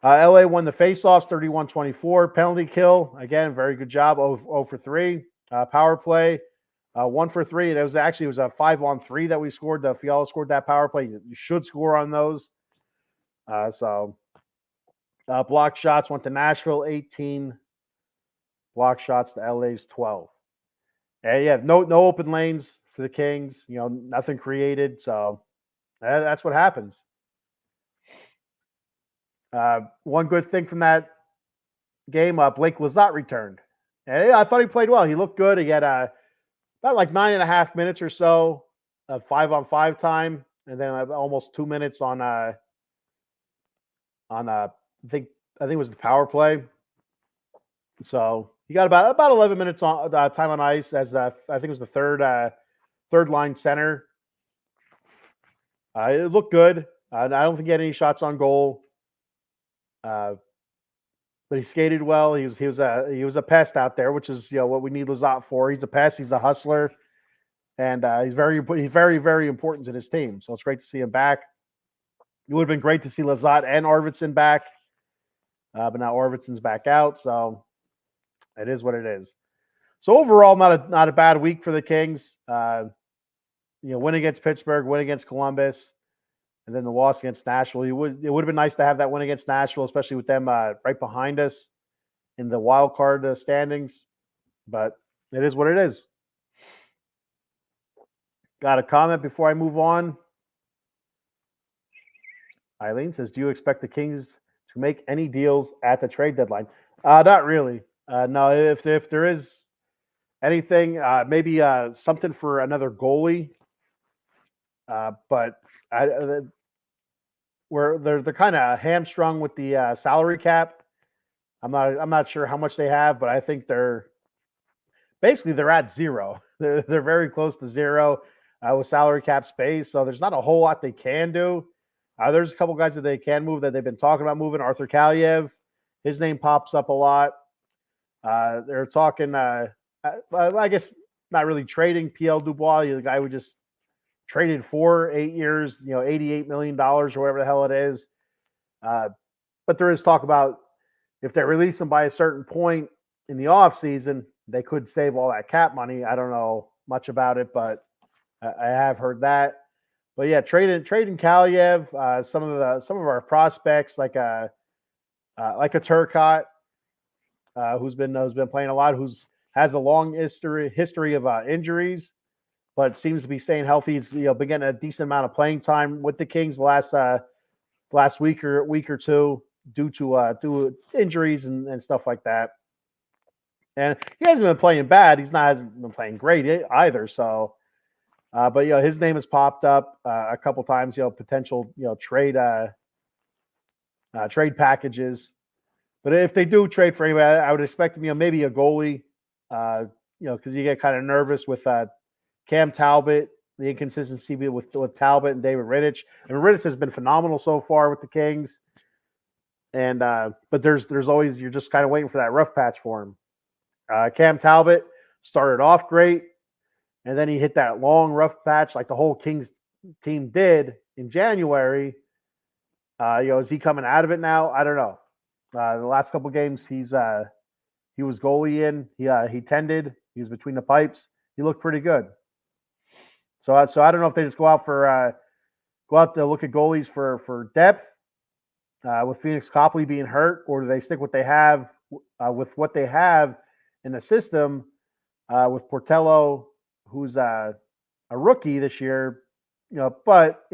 LA won the faceoffs 31-24. Penalty kill, again, very good job. 0 for 3. Power play, 1 for 3. It was a 5-on-3 that we scored. Fiala scored that power play. You should score on those. Block shots went to Nashville, 18. Block shots to LA's 12. And no open lanes for the Kings. Nothing created. So that's what happens. One good thing from that game, Blake Lizotte returned. And I thought he played well. He looked good. He had about like 9.5 minutes or so of 5-on-5 time, and then almost 2 minutes on I think it was the power play. So he got about 11 minutes on time on ice as I think it was the third line center. It looked good. I don't think he had any shots on goal. But he skated well. He was a pest out there, which is what we need Lizotte for. He's a pest. He's a hustler, and he's very very important to this team. So it's great to see him back. It would have been great to see Lizotte and Arvidsson back, but now Arvidsson's back out. So it is what it is. So overall, not a bad week for the Kings. Win against Pittsburgh, win against Columbus. And then the loss against Nashville. It would have been nice to have that win against Nashville, especially with them right behind us in the wild card standings. But it is what it is. Got a comment before I move on. Eileen says, "Do you expect the Kings to make any deals at the trade deadline?" Not really. No. If there is anything, maybe something for another goalie. But where they're kind of hamstrung with the salary cap. I'm not sure how much they have, but I think they're at zero. They're very close to zero with salary cap space. So there's not a whole lot they can do. There's a couple guys that they can move that they've been talking about moving. Arthur Kaliev, his name pops up a lot. They're talking, I guess, not really trading PL Dubois, the guy who just traded for 8 years, $88 million or whatever the hell it is. But there is talk about if they release him by a certain point in the offseason, they could save all that cap money. I don't know much about it, but I have heard that. But yeah, trading Kaliev, some of our prospects like a Turcotte, who's been playing a lot, has a long history of injuries, but seems to be staying healthy. He's been getting a decent amount of playing time with the Kings the last week or two due to injuries and stuff like that. And he hasn't been playing bad. Hasn't been playing great either. So, but his name has popped up a couple times. Potential trade packages. But if they do trade for anybody, I would expect maybe a goalie. Because you get kind of nervous with Cam Talbot, the inconsistency with Talbot and David Rittich. And Rittich has been phenomenal so far with the Kings. And but there's always, you're just kind of waiting for that rough patch for him. Cam Talbot started off great, and then he hit that long rough patch like the whole Kings team did in January. Is he coming out of it now? I don't know. The last couple games he was goalie in. He tended. He was between the pipes. He looked pretty good. So I don't know if they just go out to look at goalies for depth with Phoenix Copley being hurt, or do they stick what they have with what they have in the system with Portello, who's a rookie this year, but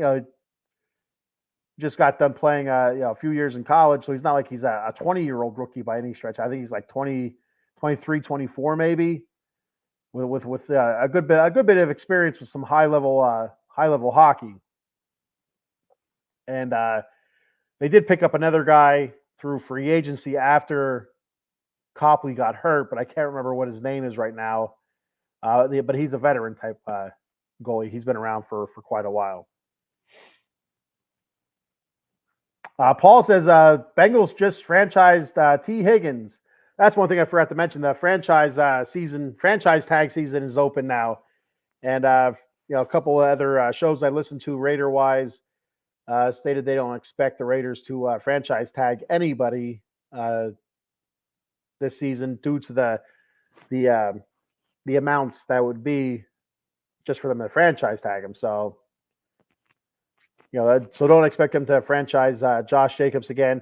just got done playing a few years in college, so he's not like he's a 20-year-old rookie by any stretch. I think he's like 20, 23, 24 maybe, with a good bit of experience with some high level hockey. And they did pick up another guy through free agency after Copley got hurt, but I can't remember what his name is right now. But he's a veteran type goalie. He's been around for quite a while. Paul says Bengals just franchised T. Higgins. That's one thing I forgot to mention. The franchise tag season is open now, and a couple of other shows I listened to Raider wise stated they don't expect the Raiders to franchise tag anybody this season due to the amounts that would be just for them to franchise tag them. So. So don't expect him to franchise Josh Jacobs again.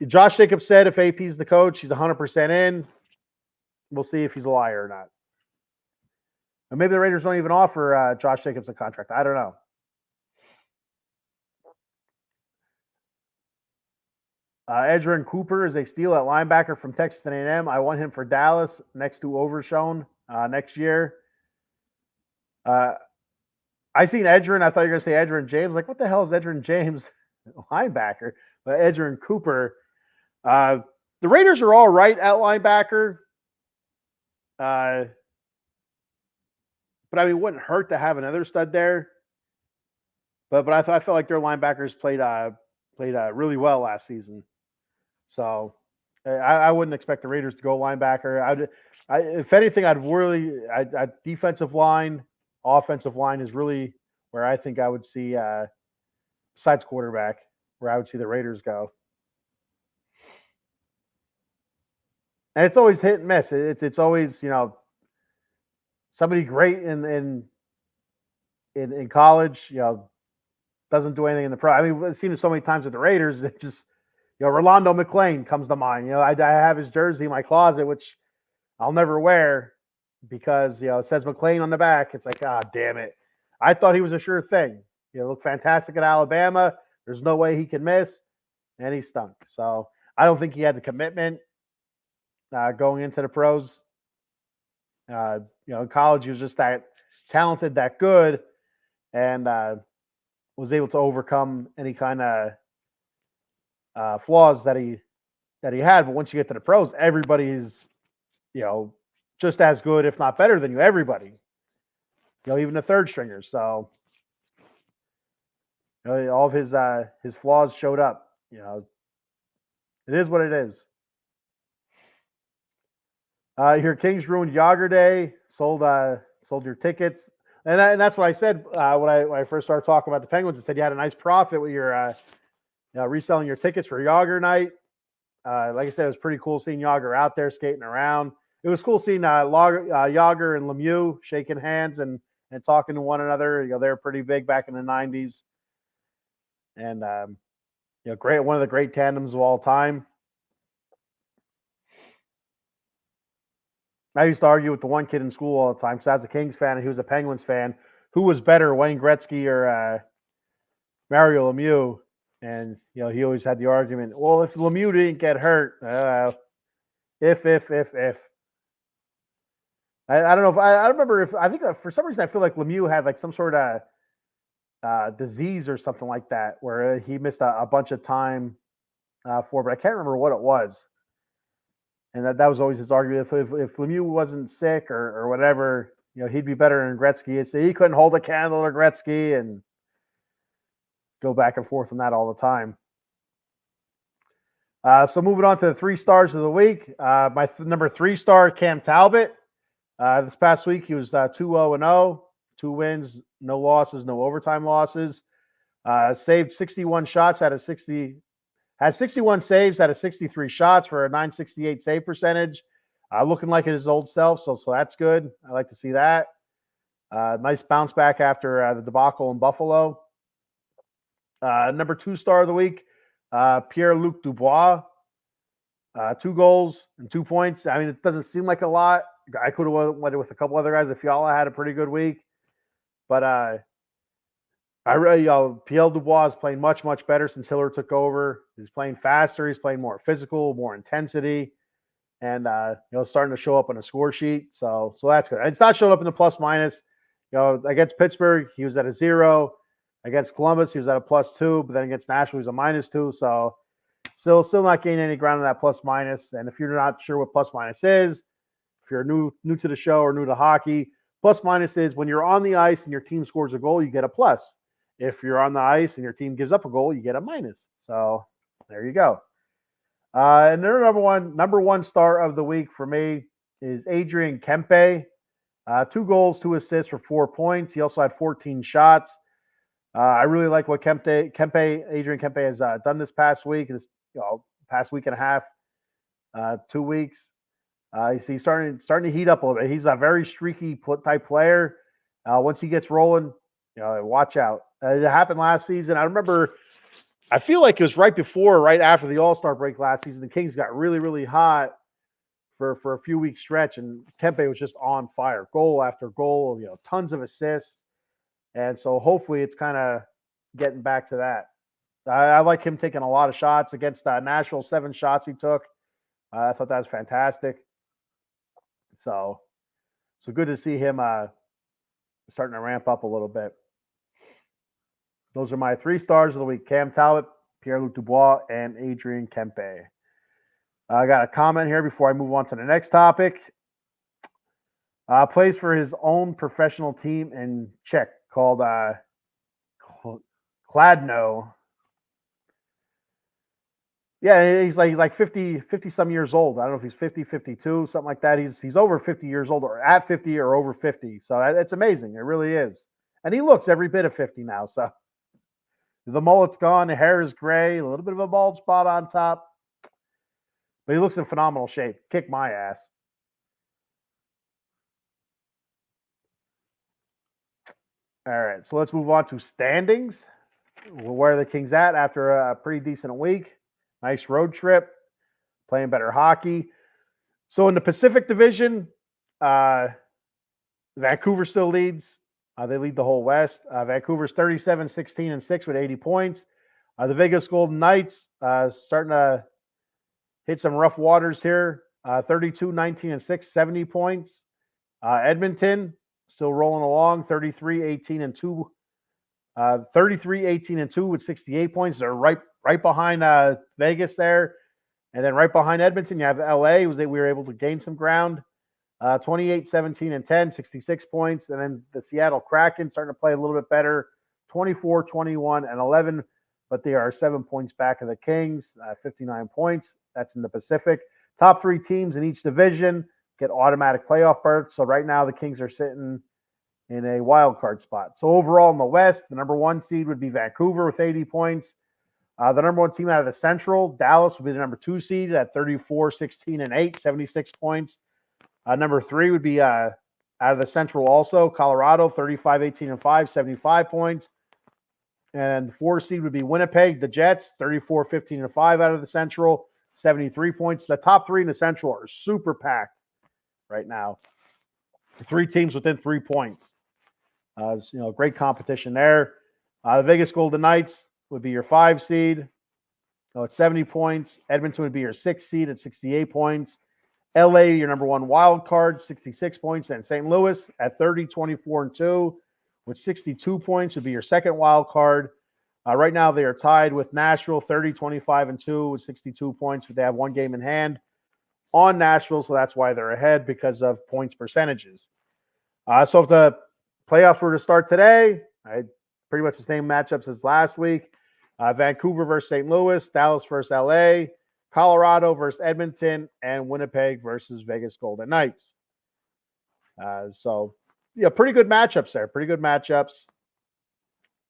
Josh Jacobs said if AP's the coach, he's 100% in. We'll see if he's a liar or not. And maybe the Raiders don't even offer Josh Jacobs a contract. I don't know. Edgerrin Cooper is a steal at linebacker from Texas A&M. I want him for Dallas next to Overshown next year. I seen Edgerrin. I thought you were going to say Edgerrin James. Like, what the hell is Edgerrin James linebacker? But Edgerrin Cooper. The Raiders are all right at linebacker. But I mean, it wouldn't hurt to have another stud there. But I felt like their linebackers played really well last season. So I wouldn't expect the Raiders to go linebacker. If anything, I'd defensive line. Offensive line is really where I think I would see, besides quarterback, where I would see the Raiders go. And it's always hit and miss. It's always somebody great in college, doesn't do anything in the pro. I mean, we've seen it so many times with the Raiders. It just Rolando McClain comes to mind. I have his jersey in my closet, which I'll never wear. Because it says McClain on the back. It's like, damn it. I thought he was a sure thing. Looked fantastic at Alabama. There's no way he can miss. And he stunk. So I don't think he had the commitment going into the pros. In college, he was just that talented, that good, and was able to overcome any kind of flaws that he had. But once you get to the pros, everybody's, just as good, if not better than you. Everybody, even the third stringers. So, all of his flaws showed up. It is what it is. Your Kings ruined Yager Day. Sold your tickets, and that's what I said when I first started talking about the Penguins. I said you had a nice profit with your reselling your tickets for Yager night. Like I said, it was pretty cool seeing Yager out there skating around. It was cool seeing Yager and Lemieux shaking hands and talking to one another. They were pretty big back in the 90s. And, great, one of the great tandems of all time. I used to argue with the one kid in school all the time because I was a Kings fan and he was a Penguins fan. Who was better, Wayne Gretzky or Mario Lemieux? And, he always had the argument, well, if Lemieux didn't get hurt, if. I don't know if I remember I think for some reason I feel like Lemieux had like some sort of disease or something like that where he missed a bunch of time but I can't remember what it was. And that was always his argument. If Lemieux wasn't sick or whatever, he'd be better than Gretzky. So he couldn't hold a candle to Gretzky and go back and forth on that all the time. So moving on to the 3 stars of the week. My number 3 star, Cam Talbot. This past week, he was 2-0-0, 2 wins, no losses, no overtime losses. Saved 61 shots out of 60, had 61 saves out of 63 shots for a .968 save percentage. Looking like his old self, so that's good. I like to see that. Nice bounce back after the debacle in Buffalo. Number 2 star of the week, Pierre-Luc Dubois. 2 goals and 2 points. I mean, it doesn't seem like a lot. I could have went with a couple other guys. If Fiala had a pretty good week. But I really, Pierre Dubois is playing much, much better since Hiller took over. He's playing faster. He's playing more physical, more intensity, and starting to show up on the score sheet. So that's good. It's not showing up in the plus minus. Against Pittsburgh, he was at a 0. Against Columbus, he was at a +2. But then against Nashville, he was a -2. So still not gaining any ground on that plus minus. And if you're not sure what plus minus is, if you're new to the show or new to hockey, plus minus is when you're on the ice and your team scores a goal, you get a plus. If you're on the ice and your team gives up a goal, you get a minus. So there you go. And their number one star of the week for me is Adrian Kempe. 2 goals, 2 assists for 4 points. He also had 14 shots. I really like what Adrian Kempe has done this past week, past week and a half, 2 weeks. He's starting to heat up a little bit. He's a very streaky type player. Once he gets rolling, watch out. It happened last season. I feel like it was right after the All-Star break last season. The Kings got really, really hot for a few weeks stretch, and Kempe was just on fire, goal after goal, tons of assists. And so hopefully it's kind of getting back to that. I like him taking a lot of shots against Nashville. 7 shots he took. I thought that was fantastic. So good to see him starting to ramp up a little bit. Those are my 3 stars of the week: Cam Talbot, Pierre-Luc Dubois, and Adrian Kempe. I got a comment here before I move on to the next topic. Plays for his own professional team in Czech called Kladno. Yeah, he's like 50 some years old. I don't know if he's 50, 52, something like that. He's over 50 years old, or at 50 or over 50. So it's amazing. It really is. And he looks every bit of 50 now. So the mullet's gone. The hair is gray. A little bit of a bald spot on top. But he looks in phenomenal shape. Kick my ass. All right, so let's move on to standings. Where are the Kings at after a pretty decent week? Nice road trip, playing better hockey. So in the Pacific Division, Vancouver still leads. They lead the whole West. Vancouver's 37-16-6 with 80 points. The Vegas Golden Knights starting to hit some rough waters here. 32-19-6, 70 points. Edmonton still rolling along, 33-18-2. 33-18-2 with 68 points. They're right behind Vegas there. And then right behind Edmonton, you have LA. We were able to gain some ground. 28-17-10, 66 points. And then the Seattle Kraken starting to play a little bit better, 24-21-11. But they are 7 points back of the Kings, 59 points. That's in the Pacific. Top 3 teams in each division get automatic playoff berths. So right now the Kings are sitting in a wild card spot. So overall in the West, the number 1 seed would be Vancouver with 80 points. The number 1 team out of the Central, Dallas, would be the number 2 seed at 34-16-8, 76 points. Number 3 would be out of the Central also, Colorado, 35-18-5, 75 points. And the 4 seed would be Winnipeg, the Jets, 34-15-5 out of the Central, 73 points. The top 3 in the Central are super packed right now. 3 teams within 3 points. Great competition there. The Vegas Golden Knights would be your 5 seed. It's 70 points. Edmonton would be your 6 seed at 68 points. LA, your number 1 wild card, 66 points. And St. Louis at 30-24-2 with 62 points would be your 2nd wild card. Right now they are tied with Nashville, 30-25-2 with 62 points, but they have 1 game in hand on Nashville, so that's why they're ahead, because of points percentages. So if the playoffs were to start today, pretty much the same matchups as last week. Vancouver versus St. Louis, Dallas versus LA, Colorado versus Edmonton, and Winnipeg versus Vegas Golden Knights. Pretty good matchups there. Pretty good matchups.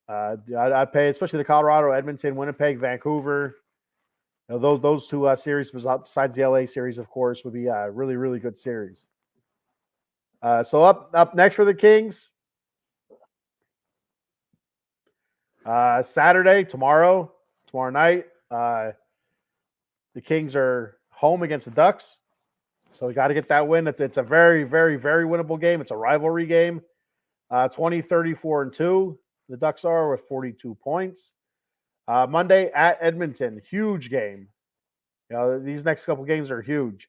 I'd pay, especially the Colorado, Edmonton, Winnipeg, Vancouver. Those 2 series, besides the LA series, of course, would be a really, really good series. So up next for the Kings, Saturday, tomorrow night, the Kings are home against the Ducks. So we got to get that win. It's a very, very, very winnable game. It's a rivalry game. 20, 34, and 2. The Ducks are with 42 points. Monday at Edmonton, huge game. These next couple games are huge.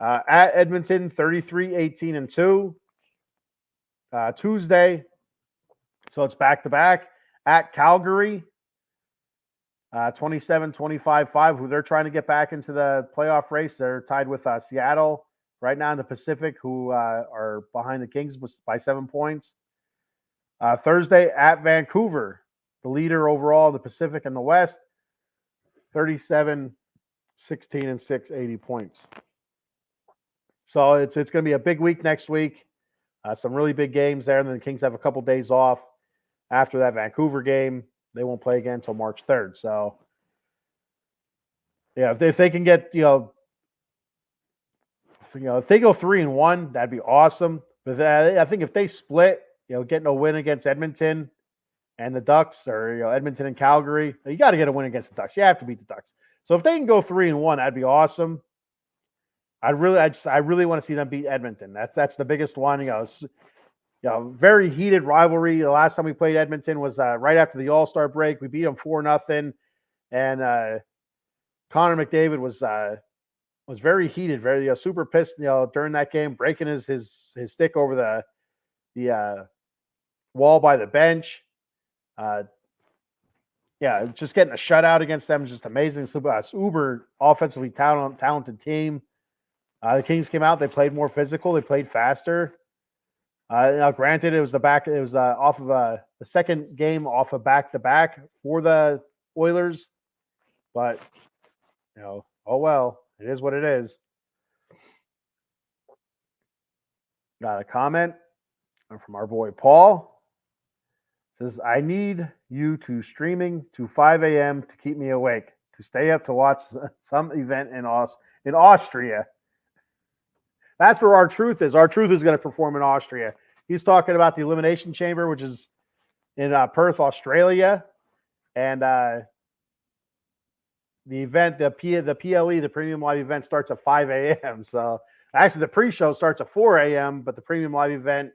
At Edmonton, 33, 18, and 2. Tuesday, so it's back-to-back. At Calgary, 27, 25, 5, who they're trying to get back into the playoff race. They're tied with Seattle right now in the Pacific, who are behind the Kings by 7 points. Thursday at Vancouver, the leader overall in the Pacific and the West, 37, 16, and 6, 80 points. So it's going to be a big week next week. Some really big games there, and then the Kings have a couple days off after that Vancouver game. They won't play again until March 3rd. So, yeah, if they can get, if they go 3-1, that'd be awesome. But I think if they split, getting a win against Edmonton and the Ducks, or Edmonton and Calgary, you got to get a win against the Ducks. You have to beat the Ducks. So if they can go 3-1, that'd be awesome. I really want to see them beat Edmonton. That's the biggest one. Very heated rivalry. The last time we played Edmonton was right after the All-Star break. We beat them 4-0, and Connor McDavid was very heated, very super pissed. During that game, breaking his stick over the wall by the bench. Just getting a shutout against them is just amazing. Uber offensively talented team. The Kings came out. They played more physical. They played faster. Granted, it was off of the second game off of back-to-back for the Oilers, but oh well, it is what it is. Got a comment from our boy Paul. It says, I need you to streaming to 5 a.m. to keep me awake, to stay up to watch some event in Austria. That's where our truth is. Our truth is going to perform in Austria. He's talking about the Elimination Chamber, which is in Perth, Australia. And the event, the PLE, the Premium Live event, starts at 5 a.m. So actually the pre-show starts at 4 a.m., but the Premium Live event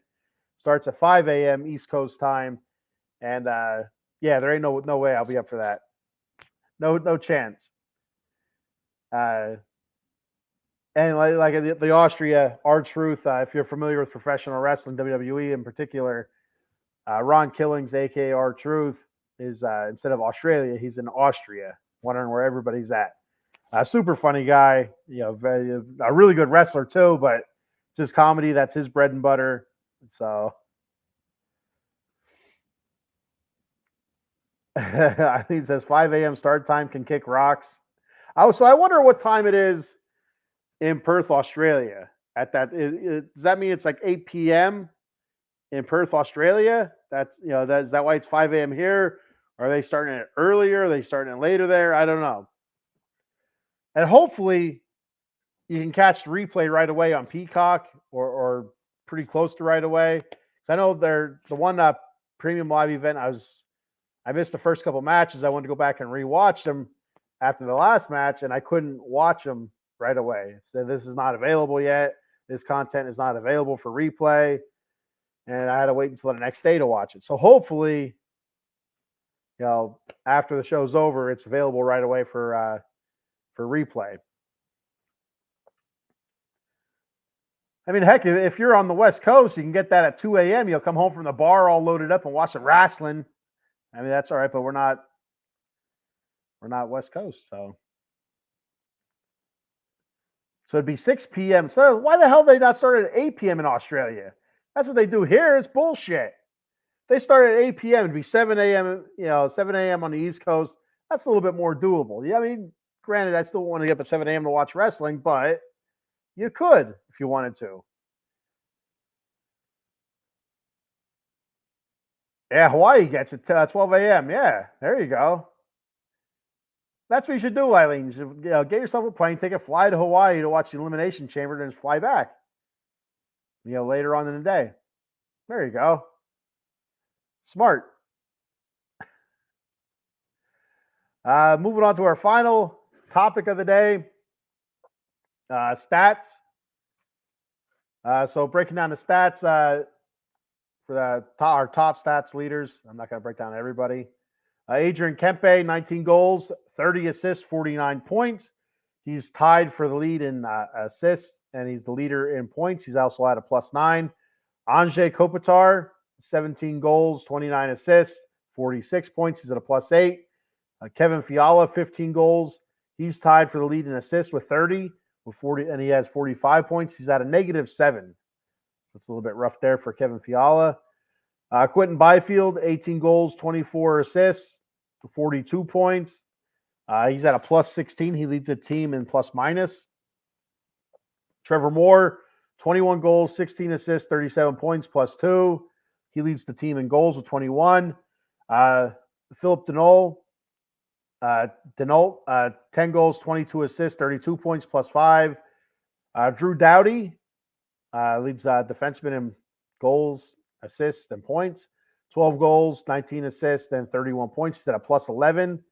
starts at 5 a.m. East Coast time. And there ain't no way I'll be up for that. No chance. And like the Austria, our truth, if you're familiar with professional wrestling, WWE in particular, Ron Killings, a.k.a. our truth, is instead of Australia, he's in Austria, wondering where everybody's at. Super funny guy, a really good wrestler too, but it's his comedy. That's his bread and butter. So I think it says 5 a.m. start time can kick rocks. So I wonder what time it is in Perth, Australia. Does that mean it's like 8 p.m. in Perth, Australia? Is that why it's 5 a.m. here? Are they starting it earlier? Are they starting it later there? I don't know. And hopefully you can catch the replay right away on Peacock or pretty close to right away. So I know the one Premium Live event, I missed the first couple matches. I wanted to go back and rewatch them after the last match, and I couldn't watch them right away. So this is not available yet. This content is not available for replay. And I had to wait until the next day to watch it. So hopefully, after the show's over, it's available right away for replay. I mean, heck, if you're on the West Coast, you can get that at 2 a.m. You'll come home from the bar all loaded up and watch the wrestling. I mean, that's all right, but we're not West Coast, so it'd be 6 p.m. So why the hell they not start at 8 p.m. in Australia? That's what they do here. It's bullshit. They start at 8 p.m. It'd be 7 a.m. 7 a.m. on the East Coast. That's a little bit more doable. Yeah, I mean, granted, I still want to get up at 7 a.m. to watch wrestling, but you could if you wanted to. Yeah, Hawaii gets it 12 a.m. Yeah, there you go. That's what you should do, Eileen. You should, get yourself a plane ticket, fly to Hawaii to watch the Elimination Chamber, and just fly back. Later on in the day. There you go. Smart. Moving on to our final topic of the day, stats. So breaking down the stats for our top stats leaders. I'm not going to break down everybody. Adrian Kempe, 19 goals, 30 assists, 49 points. He's tied for the lead in assists, and he's the leader in points. He's also at a +9. Anze Kopitar, 17 goals, 29 assists, 46 points. He's at a +8. Kevin Fiala, 15 goals. He's tied for the lead in assists with 30, with 40, and he has 45 points. He's at a -7. That's a little bit rough there for Kevin Fiala. Quentin Byfield, 18 goals, 24 assists, 42 points. He's at a +16. He leads the team in plus-minus. Trevor Moore, 21 goals, 16 assists, 37 points, +2. He leads the team in goals with 21. Philip Denault, 10 goals, 22 assists, 32 points, +5. Drew Doughty leads defenseman in goals, assists, and points. 12 goals, 19 assists, and 31 points. He's at a +11.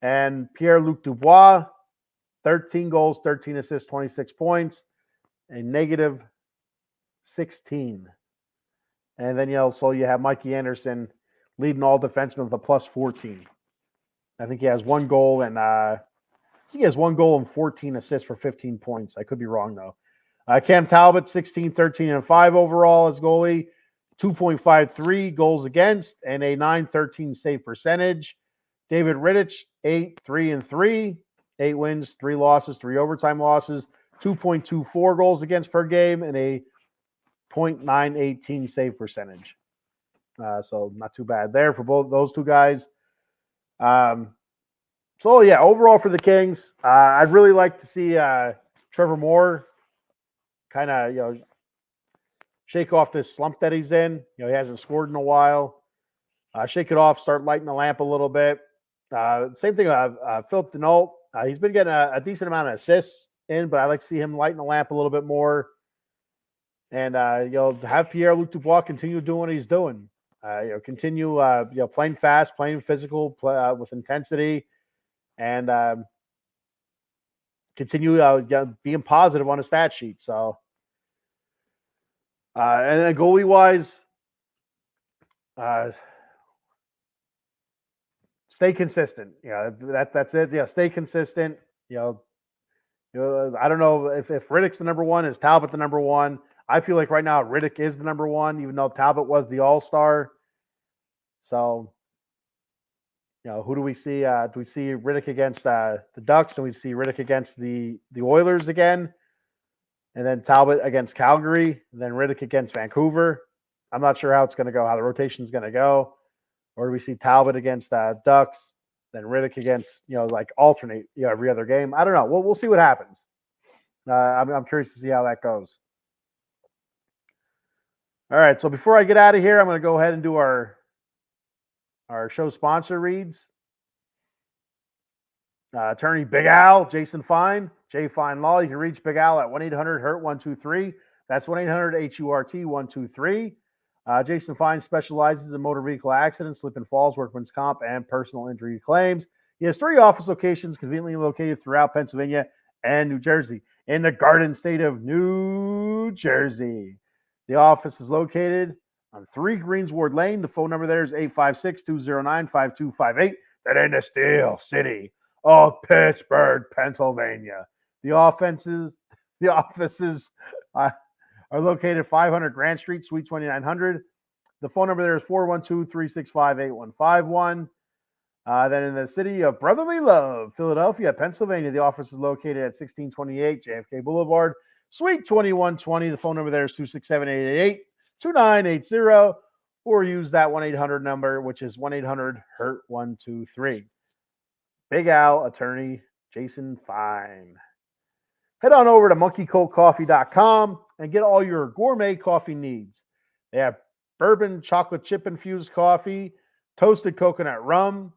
And Pierre-Luc Dubois, 13 goals, 13 assists, 26 points, a -16. And then you have Mikey Anderson leading all defensemen with a +14. I think he has one goal and 14 assists for 15 points. I could be wrong though. Cam Talbot, 16, 13, and 5 overall as goalie, 2.53 goals against, and a .913 save percentage. David Rittich, 8, 3, and 3, 8 wins, 3 losses, 3 overtime losses, 2.24 goals against per game, and a .918 save percentage. So not too bad there for both those two guys. Overall for the Kings, I'd really like to see Trevor Moore kind of shake off this slump that he's in. He hasn't scored in a while. Shake it off, start lighting the lamp a little bit. Same thing with Philip Denault. He's been getting a decent amount of assists in, but I'd like to see him lighting the lamp a little bit more. And have Pierre-Luc Dubois continue doing what he's doing. Continue playing fast, playing physical, with intensity, and continue being positive on a stat sheet. So, and then goalie wise, stay consistent. That's it. Stay consistent. I don't know if Rittich's the number one, is Talbot the number one? I feel like right now Rittich is the number one, even though Talbot was the all-star. So, who do we see? Do we see Rittich against the Ducks? And we see Rittich against the Oilers again? And then Talbot against Calgary? And then Rittich against Vancouver? I'm not sure how it's going to go, how the rotation is going to go. Or do we see Talbot against Ducks, then Rittich against, alternate, every other game? I don't know. We'll see what happens. I'm curious to see how that goes. All right, so before I get out of here, I'm going to go ahead and do our show sponsor reads. Attorney Big Al, Jason Fine, J Fine Law. You can reach Big Al at 1-800-HURT-123. That's 1-800-HURT-123. Jason Fine specializes in motor vehicle accidents, slip and falls, workman's comp, and personal injury claims. He has 3 office locations conveniently located throughout Pennsylvania and New Jersey. In the Garden State of New Jersey, the office is located on 3 Greensward Lane. The phone number there is 856-209-5258. That ain't the Steel City of Pittsburgh, Pennsylvania. The offices are located at 500 Grant Street, Suite 2900. The phone number there is 412-365-8151. Then in the city of Brotherly Love, Philadelphia, Pennsylvania, the office is located at 1628 JFK Boulevard, Suite 2120. The phone number there is 267-888-2980, or use that 1-800 number, which is 1-800-HURT-123. Big Al, attorney Jason Fine. Head on over to monkeycoldcoffee.com and get all your gourmet coffee needs. They have bourbon chocolate chip infused coffee, toasted coconut rum,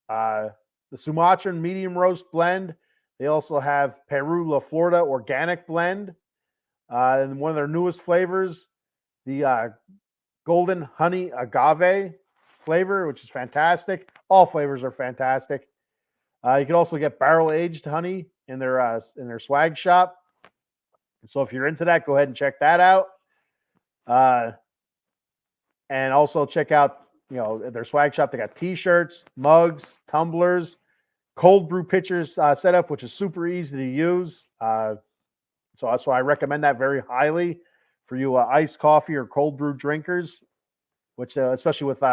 the Sumatran medium roast blend. They also have Peru La Florida organic blend. And one of their newest flavors, the golden honey agave flavor, which is fantastic. All flavors are fantastic. You can also get barrel-aged honey in their swag shop. So if you're into that, go ahead and check that out. And also check out, their swag shop. They got T-shirts, mugs, tumblers, cold brew pitchers setup, which is super easy to use. So I recommend that very highly for you iced coffee or cold brew drinkers, which especially with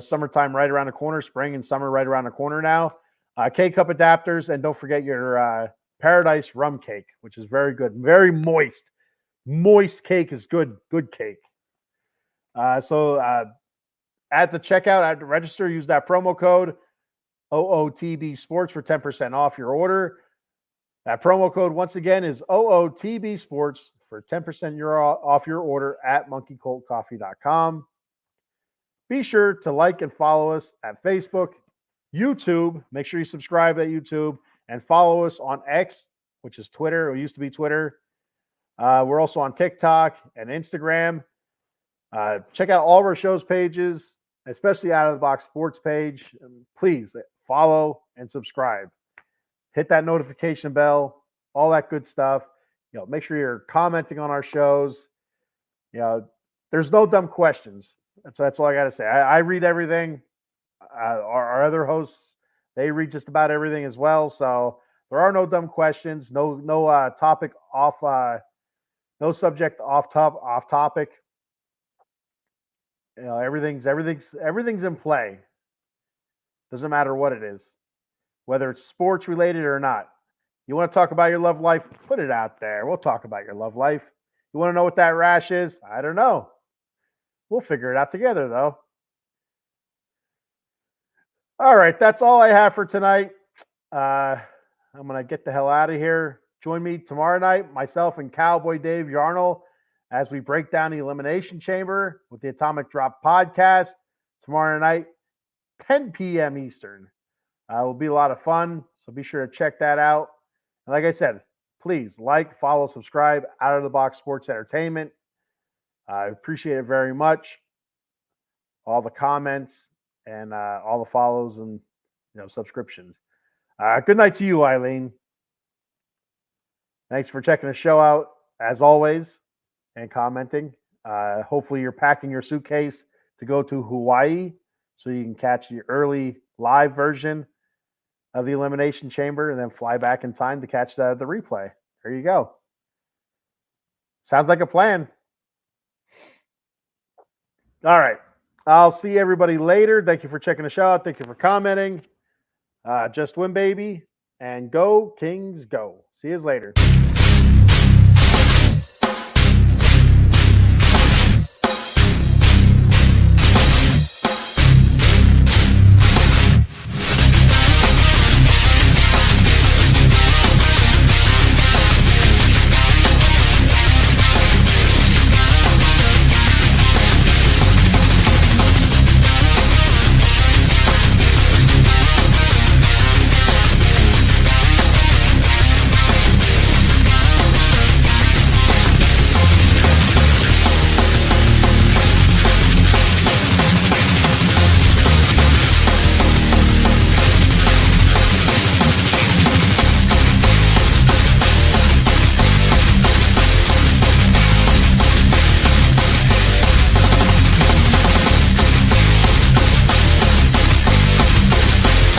summertime right around the corner, spring and summer right around the corner now. K-cup adapters, and don't forget your Paradise rum cake, which is very good, very moist. Moist cake is good cake. So at the checkout, at the register, use that promo code OOTB Sports for 10% off your order. That promo code, once again, is OOTB Sports for 10% off your order at monkeycoltcoffee.com. Be sure to like and follow us at Facebook, YouTube. Make sure you subscribe at YouTube and follow us on X, which is Twitter. It used to be Twitter. We're also on TikTok and Instagram. Check out all of our shows pages, especially Out of the Box Sports page. Please follow and subscribe. Hit that notification bell, all that good stuff. Make sure you're commenting on our shows. There's no dumb questions. That's all I got to say. I read everything. Our other hosts, they read just about everything as well. So there are no dumb questions. No topic off. No subject off topic. Everything's in play. Doesn't matter what it is, whether it's sports related or not. You want to talk about your love life? Put it out there. We'll talk about your love life. You want to know what that rash is? I don't know. We'll figure it out together, though. All right, that's all I have for tonight. I'm going to get the hell out of here. Join me tomorrow night, myself and Cowboy Dave Yarnell, as we break down the Elimination Chamber with the Atomic Drop podcast tomorrow night, 10 p.m. Eastern. It will be a lot of fun, so be sure to check that out. And like I said, please like, follow, subscribe, Out of the Box Sports Entertainment. I appreciate it very much. All the comments and all the follows and subscriptions. Good night to you, Eileen. Thanks for checking the show out, as always, and commenting. Hopefully you're packing your suitcase to go to Hawaii so you can catch the early live version of the Elimination Chamber and then fly back in time to catch the replay. There you go. Sounds like a plan. All right. I'll see everybody later. Thank you for checking the show out. Thank you for commenting. Just win, baby. And go, Kings, go. See you later.